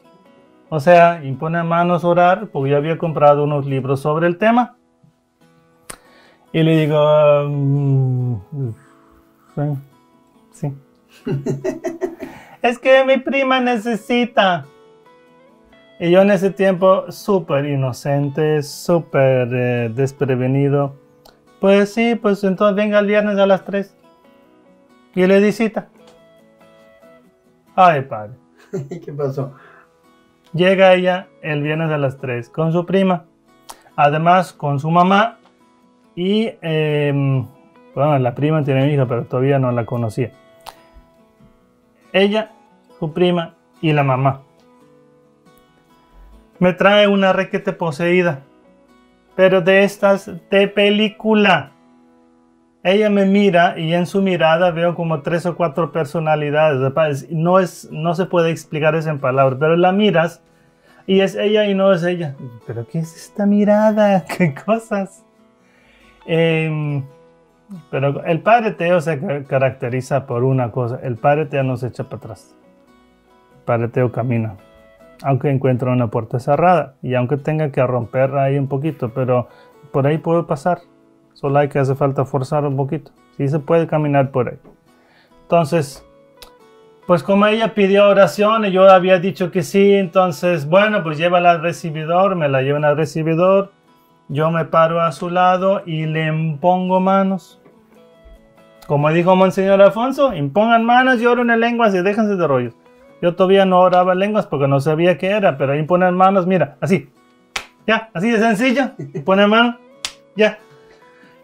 O sea, impone manos, orar, porque yo había comprado unos libros sobre el tema. Y le digo, sí. Es que mi prima necesita. Y yo en ese tiempo, súper inocente, súper desprevenido. Pues sí, pues entonces venga el viernes a las 3. Y le di cita. Ay, padre. ¿Qué pasó? Llega ella el viernes a las 3 con su prima. Además, con su mamá. Y, bueno, la prima tiene mi hija, pero todavía no la conocía. Ella, su prima y la mamá. Me trae una requete poseída, pero de estas de película. Ella me mira y en su mirada veo como 3 o 4 personalidades. No se puede explicar eso en palabras, pero la miras y es ella y no es ella. ¿Pero qué es esta mirada? ¿Qué cosas? Pero el Padre Teo se caracteriza por una cosa. El Padre Teo no se echa para atrás. El Padre Teo camina. Aunque encuentra una puerta cerrada. Y aunque tenga que romper ahí un poquito. Pero por ahí puede pasar. Solo hay que hace falta forzar un poquito. Sí se puede caminar por ahí. Entonces, pues como ella pidió oración y yo había dicho que sí. Entonces, bueno, pues llévala al recibidor. Me la llevan al recibidor. Yo me paro a su lado y le impongo manos. Como dijo Monseñor Alfonso, impongan manos y oren en lenguas y déjense de rollos. Yo todavía no oraba en lenguas porque no sabía qué era, pero imponer manos, mira, así. Ya, así de sencillo. Imponer manos, ya.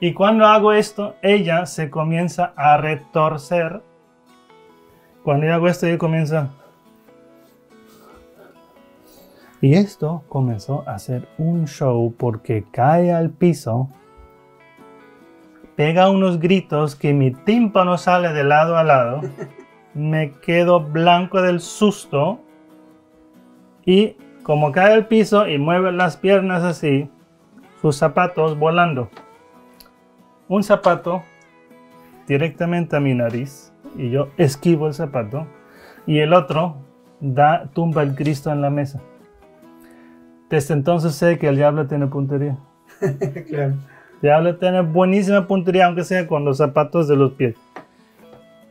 Y cuando hago esto, ella se comienza a retorcer. Cuando yo hago esto, ella comienza. Y esto comenzó a ser un show porque cae al piso, pega unos gritos que mi tímpano sale de lado a lado, me quedo blanco del susto y como cae al piso y mueve las piernas así, sus zapatos volando. Un zapato directamente a mi nariz y yo esquivo el zapato y el otro tumba el Cristo en la mesa. Desde entonces sé que el diablo tiene puntería. Claro. El diablo tiene buenísima puntería, aunque sea con los zapatos de los pies.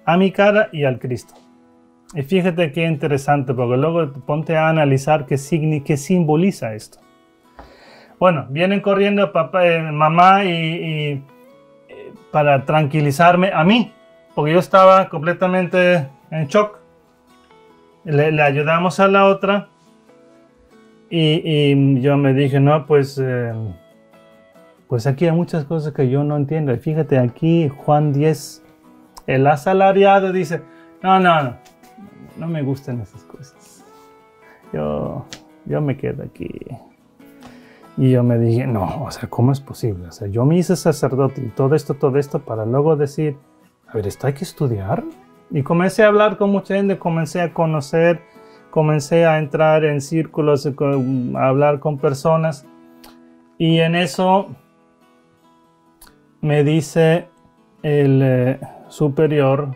A mi cara y al Cristo. Y fíjate qué interesante, porque luego ponte a analizar qué simboliza esto. Bueno, vienen corriendo papá, mamá y para tranquilizarme a mí, porque yo estaba completamente en shock. Le ayudamos a la otra y yo me dije, no, pues aquí hay muchas cosas que yo no entiendo. Y fíjate, aquí Juan 10, el asalariado dice, no me gustan esas cosas. Yo me quedo aquí. Y yo me dije, no, o sea, ¿cómo es posible? O sea, yo me hice sacerdote y todo esto para luego decir, a ver, esto hay que estudiar. Y comencé a hablar con mucha gente, comencé a conocer, comencé a entrar en círculos, a hablar con personas. Y en eso me dice el superior,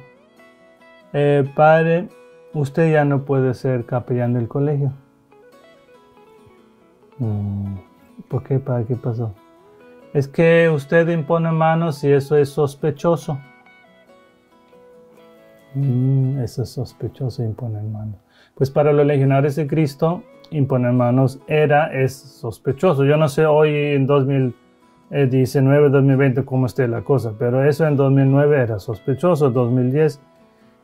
padre, usted ya no puede ser capellán del colegio. ¿Por qué, padre? ¿Qué pasó? Es que usted impone manos y eso es sospechoso. Eso es sospechoso, imponer manos. Pues para los legionarios de Cristo, imponer manos es sospechoso. Yo no sé hoy en 2019, 2020 cómo esté la cosa, pero eso en 2009 era sospechoso. 2010,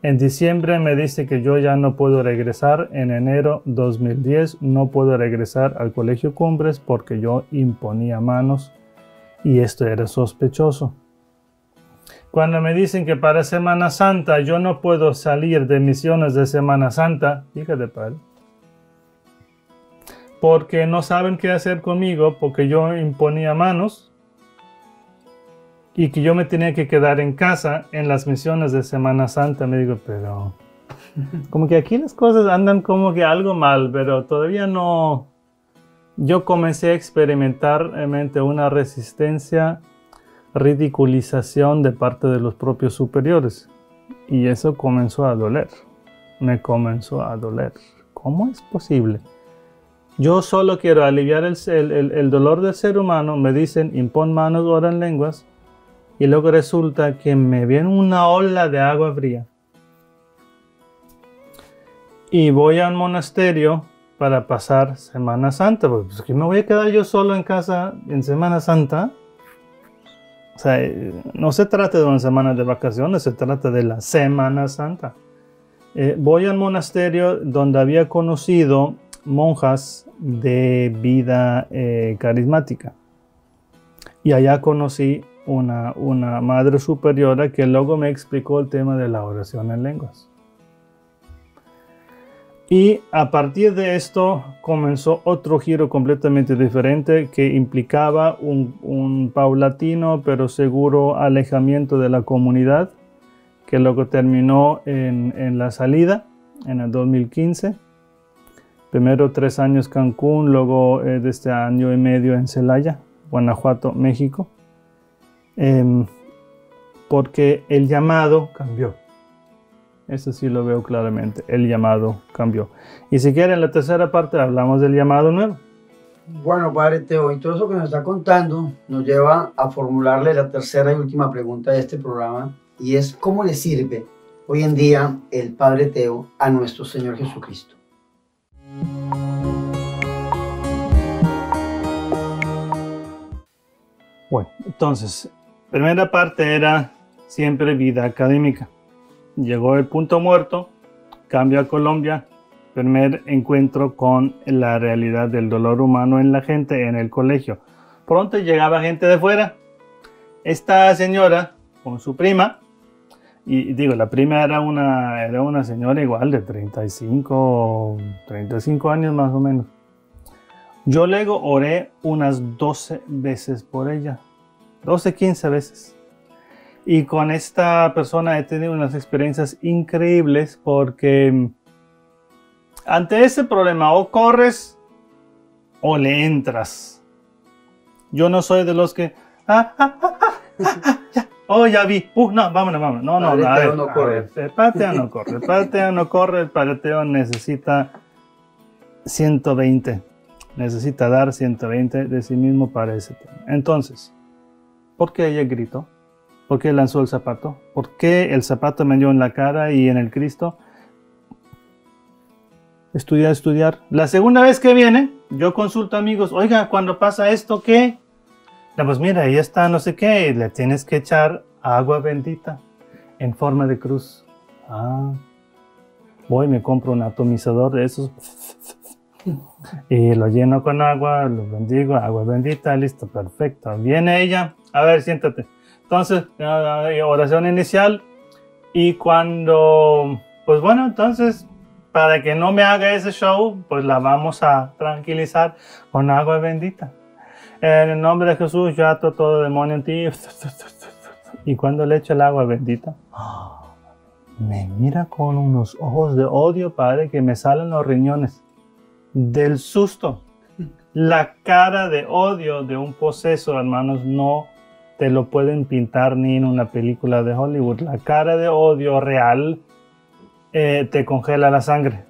en diciembre me dice que yo ya no puedo regresar. En enero 2010 no puedo regresar al Colegio Cumbres porque yo imponía manos y esto era sospechoso. Cuando me dicen que para Semana Santa yo no puedo salir de misiones de Semana Santa, fíjate, padre, porque no saben qué hacer conmigo, porque yo imponía manos y que yo me tenía que quedar en casa en las misiones de Semana Santa, me digo, pero como que aquí las cosas andan como que algo mal, pero todavía no. Yo comencé a experimentar realmente una resistencia, ridiculización de parte de los propios superiores y eso comenzó a doler, me comenzó a doler. ¿Cómo es posible? Yo solo quiero aliviar el dolor del ser humano, me dicen impon manos, ora en lenguas y luego resulta que me viene una ola de agua fría y voy a un monasterio para pasar Semana Santa, porque pues, ¿que me voy a quedar yo solo en casa en Semana Santa? O sea, no se trata de una semana de vacaciones, se trata de la Semana Santa. Voy al monasterio donde había conocido monjas de vida carismática. Y allá conocí una madre superiora que luego me explicó el tema de la oración en lenguas. Y a partir de esto comenzó otro giro completamente diferente que implicaba un paulatino pero seguro alejamiento de la comunidad, que luego terminó en la salida en el 2015. Primero 3 años Cancún, luego de este año y medio en Celaya, Guanajuato, México. Porque el llamado cambió. Eso sí lo veo claramente, el llamado cambió. Y si quieren, en la tercera parte hablamos del llamado nuevo. Bueno, padre Teo, y todo eso que nos está contando nos lleva a formularle la tercera y última pregunta de este programa, y es ¿cómo le sirve hoy en día el padre Teo a nuestro Señor Jesucristo? Bueno, entonces, primera parte era siempre vida académica. Llegó el punto muerto, cambio a Colombia, primer encuentro con la realidad del dolor humano en la gente en el colegio. Pronto llegaba gente de fuera. Esta señora con su prima, y digo, la prima era una señora igual de 35 años más o menos. Yo luego oré unas 12 veces por ella, 12, 15 veces. Y con esta persona he tenido unas experiencias increíbles porque ante ese problema o corres o le entras. Yo no soy de los que... ya vi. No, vámonos. No, no corre. El Padre Teo no corre. El Padre Teo necesita 120. necesita dar 120 de sí mismo para ese tema. Entonces, ¿por qué ella gritó? ¿Por qué lanzó el zapato? ¿Por qué el zapato me dio en la cara y en el Cristo? Estudiar. La segunda vez que viene, yo consulto a amigos, oiga, cuando pasa esto, ¿qué? No, pues mira, ahí está no sé qué, y le tienes que echar agua bendita en forma de cruz. Ah, voy, me compro un atomizador de esos y lo lleno con agua, lo bendigo, agua bendita, listo, perfecto. Viene ella, a ver, siéntate. Entonces, oración inicial y cuando, pues bueno, entonces, para que no me haga ese show, pues la vamos a tranquilizar con agua bendita. En el nombre de Jesús, yo ato todo demonio en ti. Y cuando le echo el agua bendita, me mira con unos ojos de odio, Padre, que me salen los riñones. Del susto. La cara de odio de un poseso, hermanos, no te lo pueden pintar ni en una película de Hollywood. La cara de odio real te congela la sangre.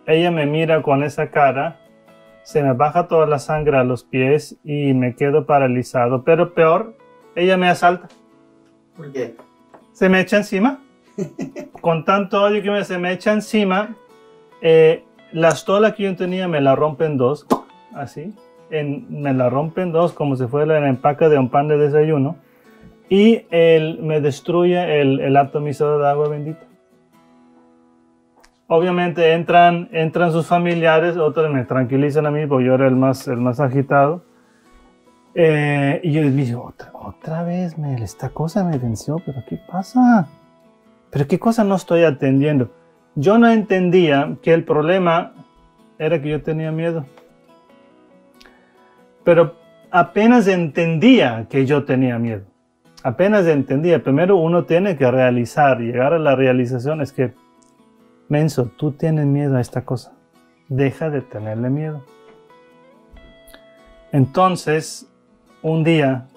Ella me mira con esa cara, se me baja toda la sangre a los pies y me quedo paralizado. Pero peor, ella me asalta. ¿Por qué? Se me echa encima. Con tanto odio que se me echa encima, la estola que yo tenía me la rompe en dos, así. Me la rompe en dos como si fuera el empaque de un pan de desayuno. Y me destruye el atomizador de agua bendita. Obviamente entran sus familiares, otros me tranquilizan a mí porque yo era el más agitado. Y yo les digo, otra vez esta cosa me venció, pero ¿qué pasa? ¿Pero qué cosa no estoy atendiendo? Yo no entendía que el problema era que yo tenía miedo. Pero apenas entendía que yo tenía miedo. Apenas entendía. Primero uno tiene que llegar a la realización es que, menso, tú tienes miedo a esta cosa. Deja de tenerle miedo. Entonces, un día,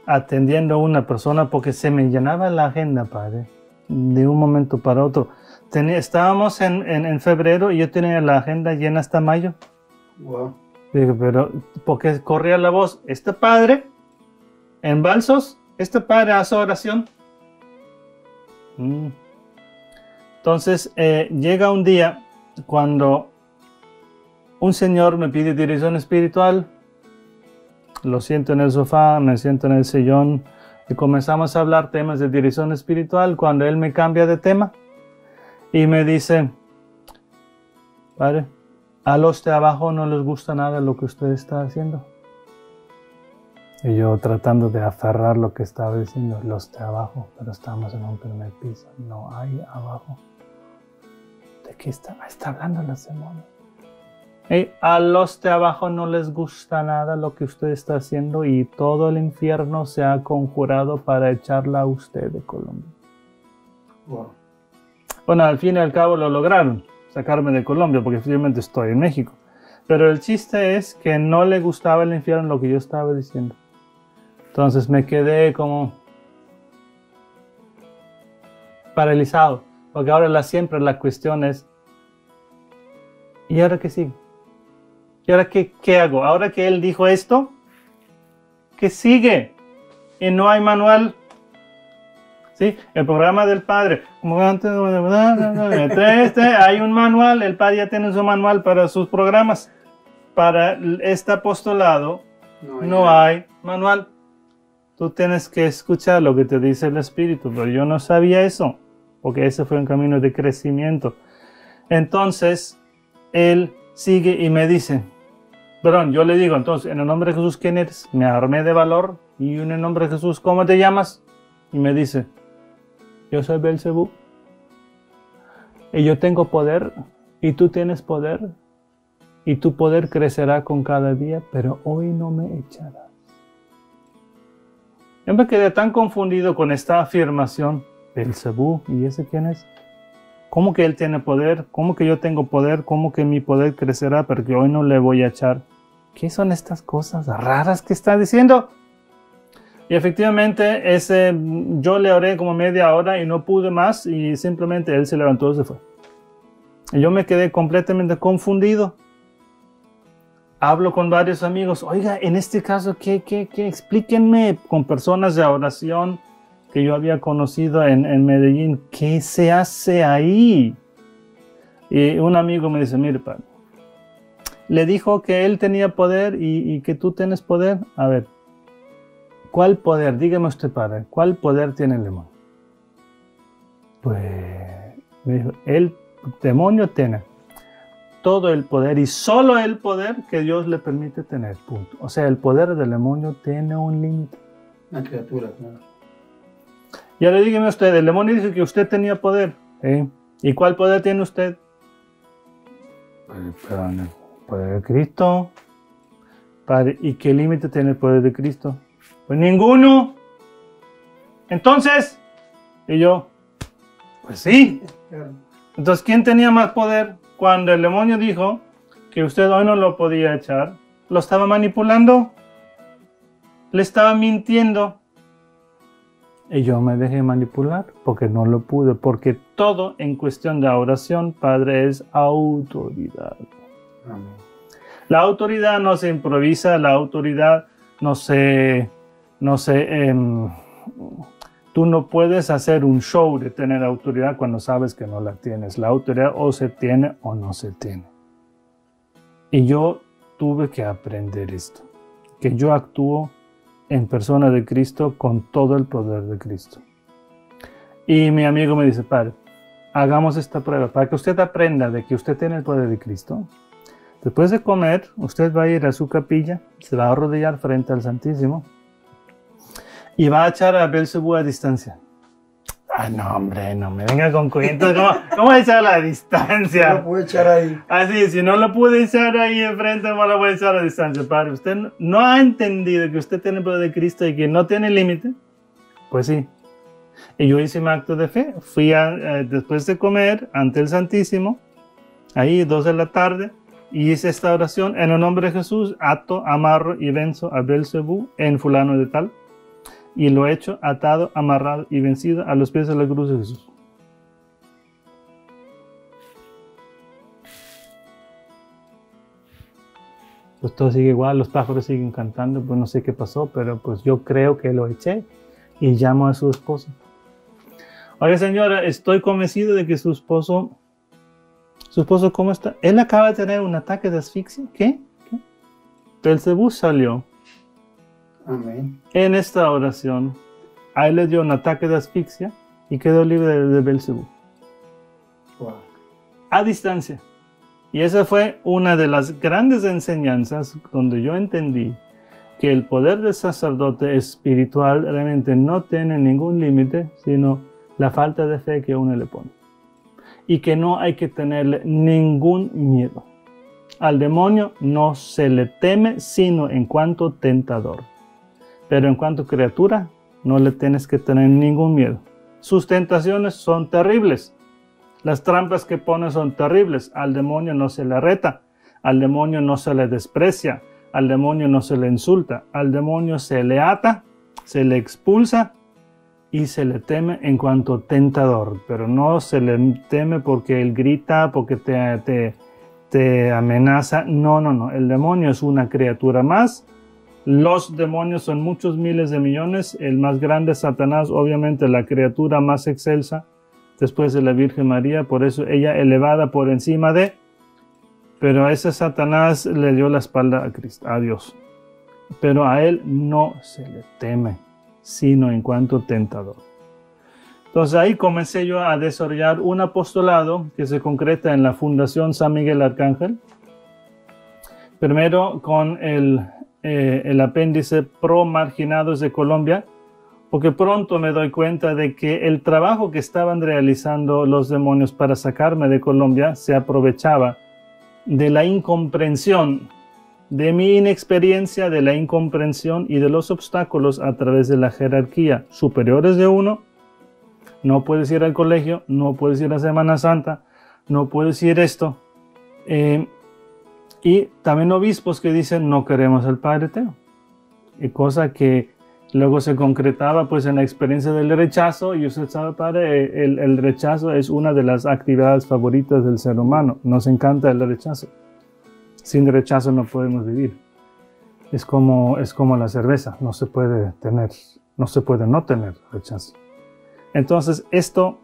atendiendo a una persona, porque se me llenaba la agenda, Padre, de un momento para otro. Estábamos en febrero y yo tenía la agenda llena hasta mayo. Wow. Digo, pero, porque corría la voz, este padre, en Balsos, este padre hace oración. Entonces, llega un día cuando un señor me pide dirección espiritual. Lo siento en el sofá, me siento en el sillón y comenzamos a hablar temas de dirección espiritual cuando él me cambia de tema y me dice, Padre, a los de abajo no les gusta nada lo que usted está haciendo. Y yo tratando de aferrar lo que estaba diciendo, los de abajo, pero estamos en un primer piso, no hay abajo. ¿De qué está hablando los demonios? A los de abajo no les gusta nada lo que usted está haciendo y todo el infierno se ha conjurado para echarla a usted de Colombia. Wow. Bueno, al fin y al cabo lo lograron, sacarme de Colombia porque efectivamente estoy en México. Pero el chiste es que no le gustaba el infierno lo que yo estaba diciendo. Entonces me quedé como paralizado, porque ahora siempre la cuestión es, ¿y ahora qué sigue? ¿Y ahora qué hago? Ahora que él dijo esto, ¿qué sigue? Y no hay manual. ¿Sí? El programa del padre. Como antes, hay un manual. El padre ya tiene su manual para sus programas. Para este apostolado no hay manual. Tú tienes que escuchar lo que te dice el Espíritu. Pero yo no sabía eso, porque ese fue un camino de crecimiento. Entonces, él sigue y me dice, perdón, yo le digo, entonces, en el nombre de Jesús, ¿quién eres? Me armé de valor y en el nombre de Jesús, ¿cómo te llamas? Y me dice, yo soy Belcebú y yo tengo poder y tú tienes poder y tu poder crecerá con cada día, pero hoy no me echarás. Yo me quedé tan confundido con esta afirmación, Belcebú, ¿y ese quién es? ¿Cómo que él tiene poder? ¿Cómo que yo tengo poder? ¿Cómo que mi poder crecerá? Porque hoy no le voy a echar. ¿Qué son estas cosas raras que está diciendo? Y efectivamente, yo le oré como media hora y no pude más y simplemente él se levantó y se fue. Y yo me quedé completamente confundido. hablo con varios amigos, oiga, en este caso, ¿qué? Explíquenme con personas de oración que yo había conocido en Medellín, ¿qué se hace ahí? Y un amigo me dice, mire, padre, le dijo que él tenía poder y que tú tienes poder. A ver, ¿cuál poder? Dígame usted, padre, ¿cuál poder tiene el demonio? Pues, me dijo, el demonio tiene todo el poder y solo el poder que Dios le permite tener, punto. O sea, el poder del demonio tiene un límite. Una criatura, claro. Y ahora dígame usted, el demonio dice que usted tenía poder. ¿Eh? ¿Y cuál poder tiene usted? Perdón, el poder de Cristo. Padre, ¿y qué límite tiene el poder de Cristo? Pues ninguno. Entonces, y yo, pues sí. Entonces, ¿quién tenía más poder? Cuando el demonio dijo que usted hoy no lo podía echar, lo estaba manipulando, le estaba mintiendo. Y yo me dejé manipular porque no lo pude, porque todo en cuestión de oración, Padre, es autoridad. Amén. La autoridad no se improvisa, la autoridad tú no puedes hacer un show de tener autoridad cuando sabes que no la tienes. La autoridad o se tiene o no se tiene. Y yo tuve que aprender esto, que yo actúo en persona de Cristo con todo el poder de Cristo. Y mi amigo me dice, padre, hagamos esta prueba para que usted aprenda de que usted tiene el poder de Cristo. Después de comer, usted va a ir a su capilla, se va a arrodillar frente al Santísimo y va a echar a Belcebú a distancia. Ah, no, hombre, no me venga con cuentos. ¿Cómo echar a la distancia? No lo puedo echar ahí. Así, si no lo pude echar ahí enfrente, no lo voy a echar a distancia, padre. ¿Usted no ha entendido que usted tiene el poder de Cristo y que no tiene límite? Pues sí. Y yo hice mi acto de fe. Fui después de comer ante el Santísimo, ahí 2 de la tarde, y hice esta oración: en el nombre de Jesús, ato, amarro y venzo a Belcebú en fulano de tal. Y lo he hecho atado, amarrado y vencido a los pies de la cruz de Jesús. Pues todo sigue igual, los pájaros siguen cantando, pues no sé qué pasó, pero pues yo creo que lo eché y llamo a su esposo. Oye, señora, estoy convencido de que su esposo, ¿cómo está? Él acaba de tener un ataque de asfixia. ¿Qué? Belcebú salió. Amén. En esta oración, a él le dio un ataque de asfixia y quedó libre de Belcebú. Wow. A distancia. Y esa fue una de las grandes enseñanzas donde yo entendí que el poder del sacerdote espiritual realmente no tiene ningún límite, sino la falta de fe que uno le pone. Y que no hay que tenerle ningún miedo. Al demonio no se le teme sino en cuanto tentador. Pero en cuanto criatura, no le tienes que tener ningún miedo. Sus tentaciones son terribles. Las trampas que pone son terribles. Al demonio no se le reta. Al demonio no se le desprecia. Al demonio no se le insulta. Al demonio se le ata, se le expulsa y se le teme en cuanto tentador. Pero no se le teme porque él grita, porque te amenaza. No. El demonio es una criatura más. Los demonios son muchos miles de millones. El más grande es Satanás, obviamente la criatura más excelsa después de la Virgen María. Por eso ella elevada por encima de... Pero a ese Satanás le dio la espalda a Cristo, a Dios. Pero a él no se le teme, sino en cuanto tentador. Entonces ahí comencé yo a desarrollar un apostolado que se concreta en la Fundación San Miguel Arcángel. Primero con el apéndice Pro Marginados de Colombia, porque pronto me doy cuenta de que el trabajo que estaban realizando los demonios para sacarme de Colombia se aprovechaba de la incomprensión, de mi inexperiencia, de la incomprensión y de los obstáculos a través de la jerarquía superiores de uno. No puedes ir al colegio, no puedes ir a Semana Santa, no puedes ir esto. Y también obispos que dicen no queremos al Padre Teo. Y cosa que luego se concretaba pues en la experiencia del rechazo. Y usted sabe, Padre, el rechazo es una de las actividades favoritas del ser humano. Nos encanta el rechazo. Sin rechazo no podemos vivir. Es como la cerveza, no se puede no tener rechazo. Entonces esto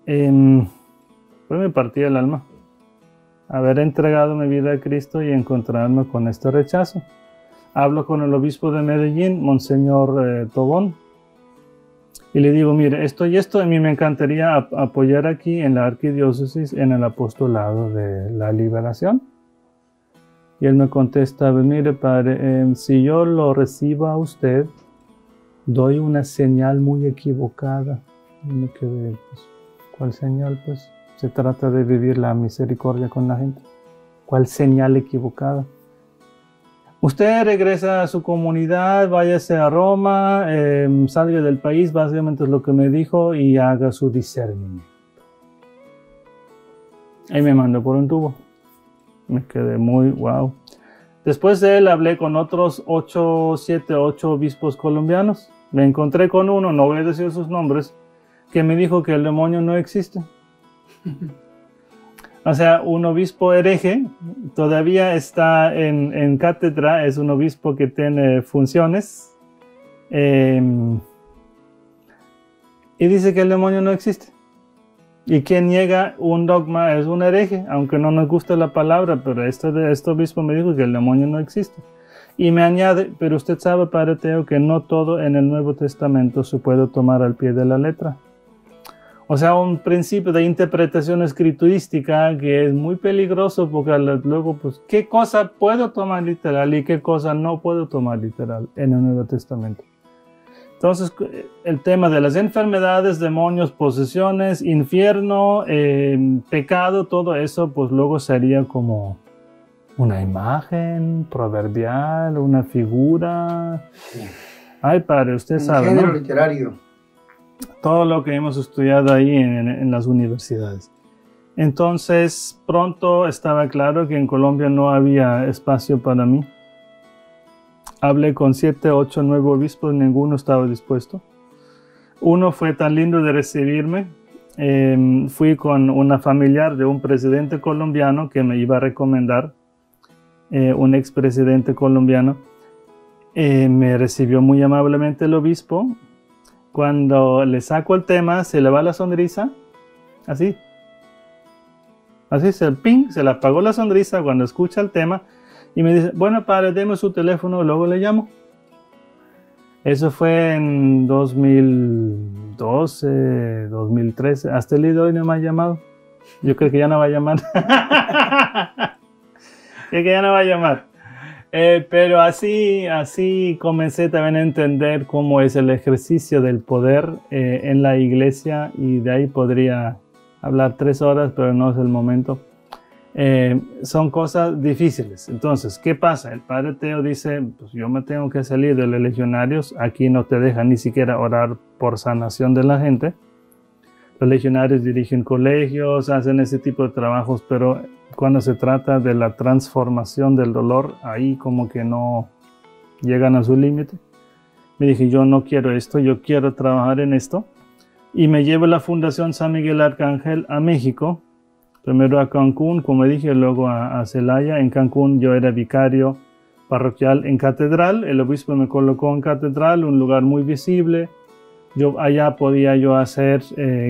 pues me partía el alma. Haber entregado mi vida a Cristo y encontrarme con este rechazo. Hablo con el obispo de Medellín, Monseñor Tobón, y le digo, mire, esto y esto, a mí me encantaría apoyar aquí en la arquidiócesis en el apostolado de la liberación. Y él me contesta, mire padre, si yo lo recibo a usted, doy una señal muy equivocada. Y me quedé, pues, ¿cuál señal? Pues se trata de vivir la misericordia con la gente. ¿Cuál señal equivocada? Usted regresa a su comunidad, váyase a Roma, salga del país, básicamente es lo que me dijo, y haga su discernimiento. Ahí me mandó por un tubo. Me quedé muy wow. Después de él hablé con otros 8 obispos colombianos. Me encontré con uno, no voy a decir sus nombres, que me dijo que el demonio no existe. O sea, un obispo hereje todavía está en cátedra, es un obispo que tiene funciones y dice que el demonio no existe. Y quien niega un dogma es un hereje, aunque no nos guste la palabra, pero este obispo me dijo que el demonio no existe. Y me añade, pero usted sabe, Padre Teo, que no todo en el Nuevo Testamento se puede tomar al pie de la letra. O sea, un principio de interpretación escriturística que es muy peligroso porque luego, pues, ¿qué cosa puedo tomar literal y qué cosa no puedo tomar literal en el Nuevo Testamento? Entonces, el tema de las enfermedades, demonios, posesiones, infierno, pecado, todo eso, pues luego sería como una imagen proverbial, una figura. Ay, padre, usted sabe, un género, ¿no? Literario. Todo lo que hemos estudiado ahí en las universidades. Entonces, pronto estaba claro que en Colombia no había espacio para mí. Hablé con 7, 8, 9 obispos, ninguno estaba dispuesto. Uno fue tan lindo de recibirme. Fui con una familiar de un presidente colombiano que me iba a recomendar, un expresidente colombiano. Me recibió muy amablemente el obispo. Cuando le saco el tema, se le va la sonrisa, así. Así se le apagó la sonrisa cuando escucha el tema y me dice, bueno, padre, deme su teléfono y luego le llamo. Eso fue en 2012, 2013, hasta el día de hoy no me ha llamado. Yo creo que ya no va a llamar. Creo que ya no va a llamar. Pero así comencé también a entender cómo es el ejercicio del poder en la iglesia, y de ahí podría hablar 3 horas, pero no es el momento. Son cosas difíciles. Entonces, ¿qué pasa? El padre Teo dice, pues yo me tengo que salir de los legionarios, aquí no te dejan ni siquiera orar por sanación de la gente. Los legionarios dirigen colegios, hacen ese tipo de trabajos, pero cuando se trata de la transformación del dolor, ahí como que no llegan a su límite. Me dije, yo no quiero esto, yo quiero trabajar en esto. Y me llevo la Fundación San Miguel Arcángel a México, primero a Cancún, como dije, luego a Celaya. En Cancún yo era vicario parroquial en catedral, el obispo me colocó en catedral, un lugar muy visible. Allá podía yo hacer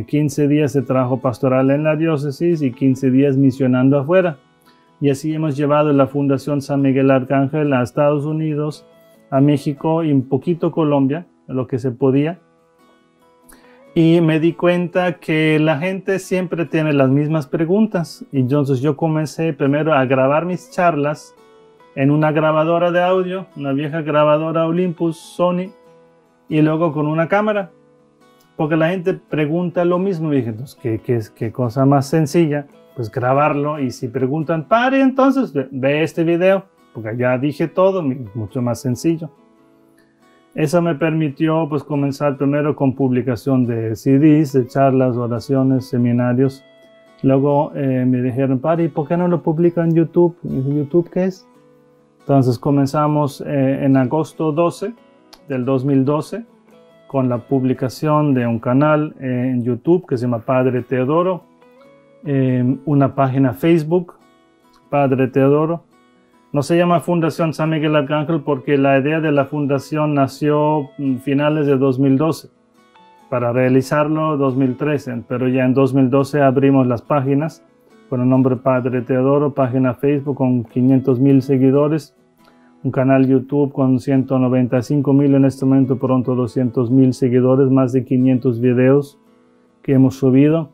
15 días de trabajo pastoral en la diócesis y 15 días misionando afuera. Y así hemos llevado la Fundación San Miguel Arcángel a Estados Unidos, a México y un poquito Colombia, lo que se podía. Y me di cuenta que la gente siempre tiene las mismas preguntas. Y entonces yo comencé primero a grabar mis charlas en una grabadora de audio, una vieja grabadora Olympus Sony, y luego con una cámara, porque la gente pregunta lo mismo. Y dije, entonces, ¿qué cosa más sencilla? Pues grabarlo, y si preguntan, pare, entonces ve este video, porque ya dije todo, mucho más sencillo. Eso me permitió pues comenzar primero con publicación de CDs, de charlas, oraciones, seminarios. Luego me dijeron, pare, ¿y por qué no lo publican en YouTube? Y dije, ¿YouTube qué es? Entonces comenzamos en agosto 12 del 2012 con la publicación de un canal en YouTube que se llama Padre Teodoro, una página Facebook, Padre Teodoro, No se llama Fundación San Miguel Arcángel porque la idea de la fundación nació en finales de 2012. Para realizarlo 2013, pero ya en 2012 abrimos las páginas con el nombre Padre Teodoro, página Facebook con 500,000 seguidores, un canal YouTube con 195,000 en este momento, pronto 200,000 seguidores, más de 500 videos que hemos subido.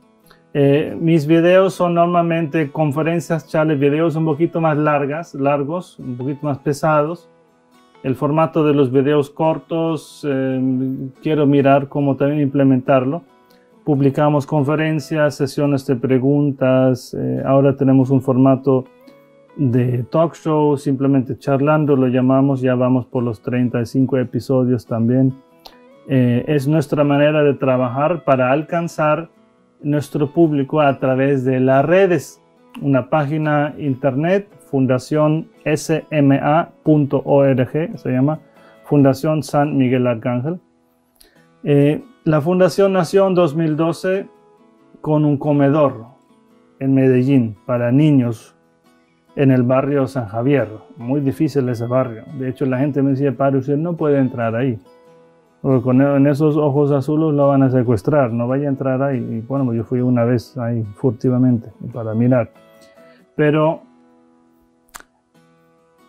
Mis videos son normalmente conferencias, charlas, videos un poquito más largos, un poquito más pesados. El formato de los videos cortos, quiero mirar cómo también implementarlo. Publicamos conferencias, sesiones de preguntas. Ahora tenemos un formato de talk show, simplemente charlando, lo llamamos. Ya vamos por los 35 episodios también. Es nuestra manera de trabajar para alcanzar nuestro público a través de las redes. Una página internet, fundacionsma.org, se llama Fundación San Miguel Arcángel. La fundación nació en 2012 con un comedor en Medellín para niños en el barrio San Javier. Muy difícil ese barrio. De hecho, la gente me decía, padre, usted no puede entrar ahí. Porque en esos ojos azules lo van a secuestrar, no vaya a entrar ahí. Y bueno, yo fui una vez ahí furtivamente para mirar. Pero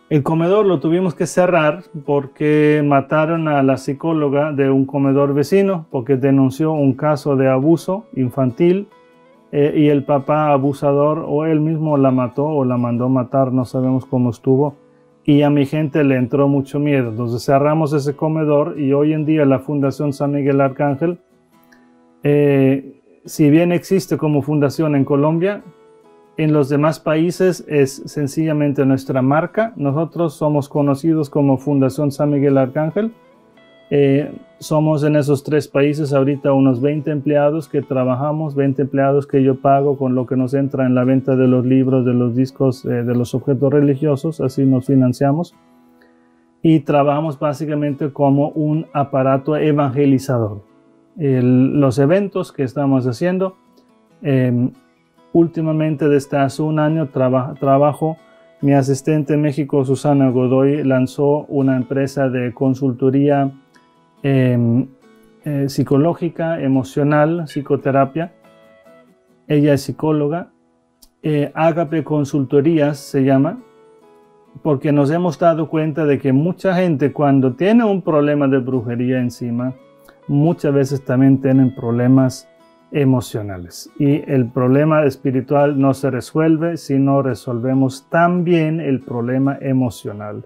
el comedor lo tuvimos que cerrar porque mataron a la psicóloga de un comedor vecino porque denunció un caso de abuso infantil y el papá abusador o él mismo la mató o la mandó matar, no sabemos cómo estuvo. Y a mi gente le entró mucho miedo. Entonces cerramos ese comedor y hoy en día la Fundación San Miguel Arcángel, si bien existe como fundación en Colombia, en los demás países es sencillamente nuestra marca. Nosotros somos conocidos como Fundación San Miguel Arcángel. Somos en esos 3 países ahorita unos 20 empleados que trabajamos, 20 empleados que yo pago con lo que nos entra en la venta de los libros, de los discos, de los objetos religiosos, así nos financiamos. Y trabajamos básicamente como un aparato evangelizador. Los eventos que estamos haciendo, últimamente desde hace un año trabajo. Mi asistente en México, Susana Godoy, lanzó una empresa de consultoría psicológica, emocional, psicoterapia. Ella es psicóloga. Ágape Consultorías se llama, porque nos hemos dado cuenta de que mucha gente cuando tiene un problema de brujería encima, muchas veces también tienen problemas emocionales. Y el problema espiritual no se resuelve si no resolvemos también el problema emocional.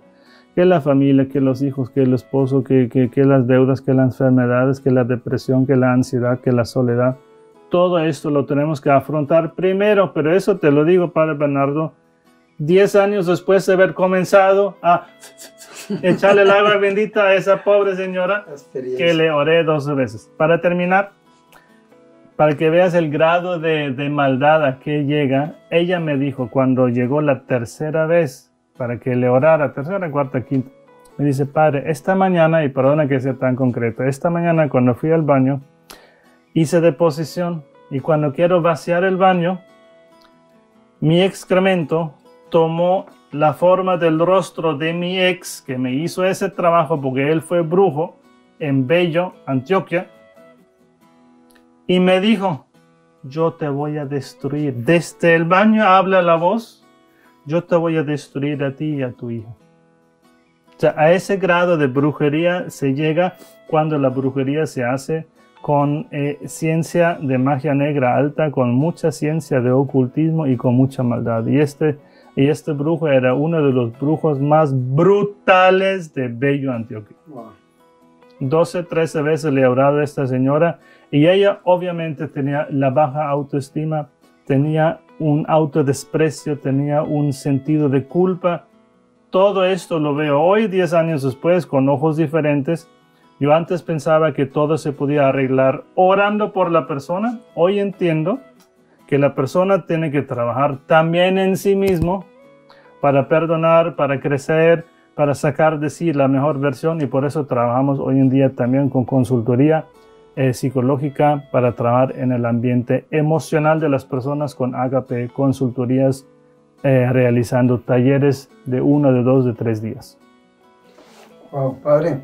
Que la familia, que los hijos, que el esposo, que las deudas, que las enfermedades, que la depresión, que la ansiedad, que la soledad. Todo esto lo tenemos que afrontar primero, pero eso te lo digo, Padre Bernardo, 10 años después de haber comenzado a echarle el agua bendita a esa pobre señora que le oré 2 veces. Para terminar, para que veas el grado de maldad a que llega, ella me dijo cuando llegó la 3ª vez, para que le orara, 3ª, 4ª, 5ª, me dice, padre, esta mañana, y perdona que sea tan concreto, esta mañana cuando fui al baño, hice deposición, y cuando quiero vaciar el baño, mi excremento tomó la forma del rostro de mi ex, que me hizo ese trabajo porque él fue brujo, en Bello, Antioquia, y me dijo, yo te voy a destruir. Desde el baño habla la voz, yo te voy a destruir a ti y a tu hijo. O sea, a ese grado de brujería se llega cuando la brujería se hace con ciencia de magia negra alta, con mucha ciencia de ocultismo y con mucha maldad. Y este brujo era uno de los brujos más brutales de Bello, Antioquia. Wow. 12, 13 veces le he orado a esta señora y ella obviamente tenía la baja autoestima, tenía un autodesprecio, tenía un sentido de culpa. Todo esto lo veo hoy, 10 años después, con ojos diferentes. Yo antes pensaba que todo se podía arreglar orando por la persona. Hoy entiendo que la persona tiene que trabajar también en sí mismo para perdonar, para crecer, para sacar de sí la mejor versión, y por eso trabajamos hoy en día también con consultoría psicológica para trabajar en el ambiente emocional de las personas con Ágape Consultorías realizando talleres de 1, de 2, de 3 días. Wow, padre.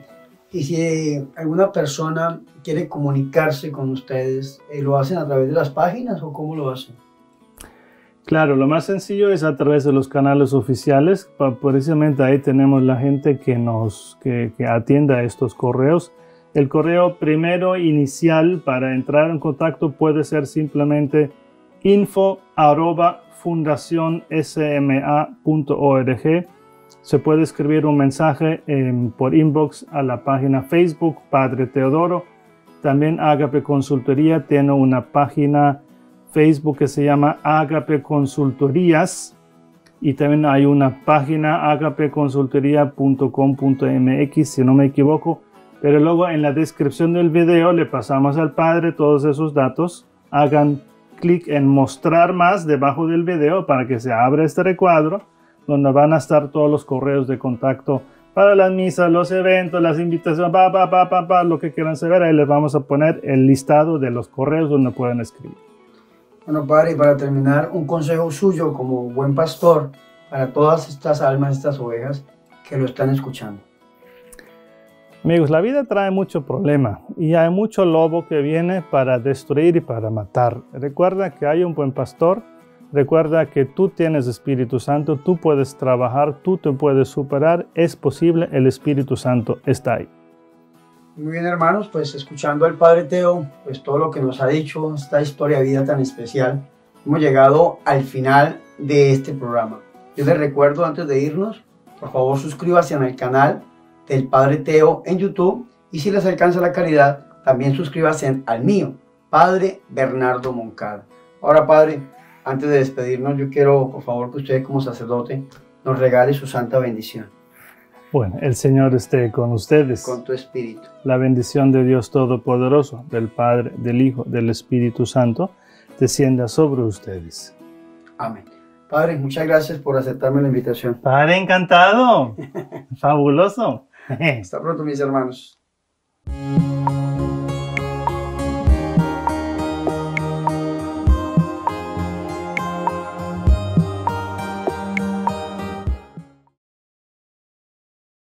Y si alguna persona quiere comunicarse con ustedes, ¿lo hacen a través de las páginas o cómo lo hacen? Claro, lo más sencillo es a través de los canales oficiales. Precisamente ahí tenemos la gente que atienda a estos correos. El correo primero inicial para entrar en contacto puede ser simplemente info@fundacionsma.org. Se puede escribir un mensaje por inbox a la página Facebook Padre Teodoro. También Ágape Consultoría tiene una página Facebook que se llama Ágape Consultorías, y también hay una página agapeconsultoría.com.mx, si no me equivoco, pero luego en la descripción del video le pasamos al padre todos esos datos. Hagan clic en mostrar más debajo del video para que se abra este recuadro donde van a estar todos los correos de contacto para las misas, los eventos, las invitaciones, lo que quieran saber. Ahí les vamos a poner el listado de los correos donde pueden escribir. Bueno, padre, y para terminar, un consejo suyo como buen pastor para todas estas almas, estas ovejas que lo están escuchando. Amigos, la vida trae mucho problema y hay mucho lobo que viene para destruir y para matar. Recuerda que hay un buen pastor. Recuerda que tú tienes Espíritu Santo, tú puedes trabajar, tú te puedes superar, es posible, el Espíritu Santo está ahí. Muy bien, hermanos, pues escuchando al Padre Teo, pues todo lo que nos ha dicho, esta historia de vida tan especial, hemos llegado al final de este programa. Yo les recuerdo antes de irnos, por favor suscríbanse al canal del Padre Teo en YouTube, y si les alcanza la caridad, también suscríbanse al mío, Padre Bernardo Moncada. Ahora, Padre, antes de despedirnos, yo quiero, por favor, que usted como sacerdote nos regale su santa bendición. Bueno, el Señor esté con ustedes. Con tu espíritu. La bendición de Dios Todopoderoso, del Padre, del Hijo, del Espíritu Santo, descienda sobre ustedes. Amén. Padre, muchas gracias por aceptarme la invitación. Padre, encantado. Fabuloso. Hasta pronto, mis hermanos.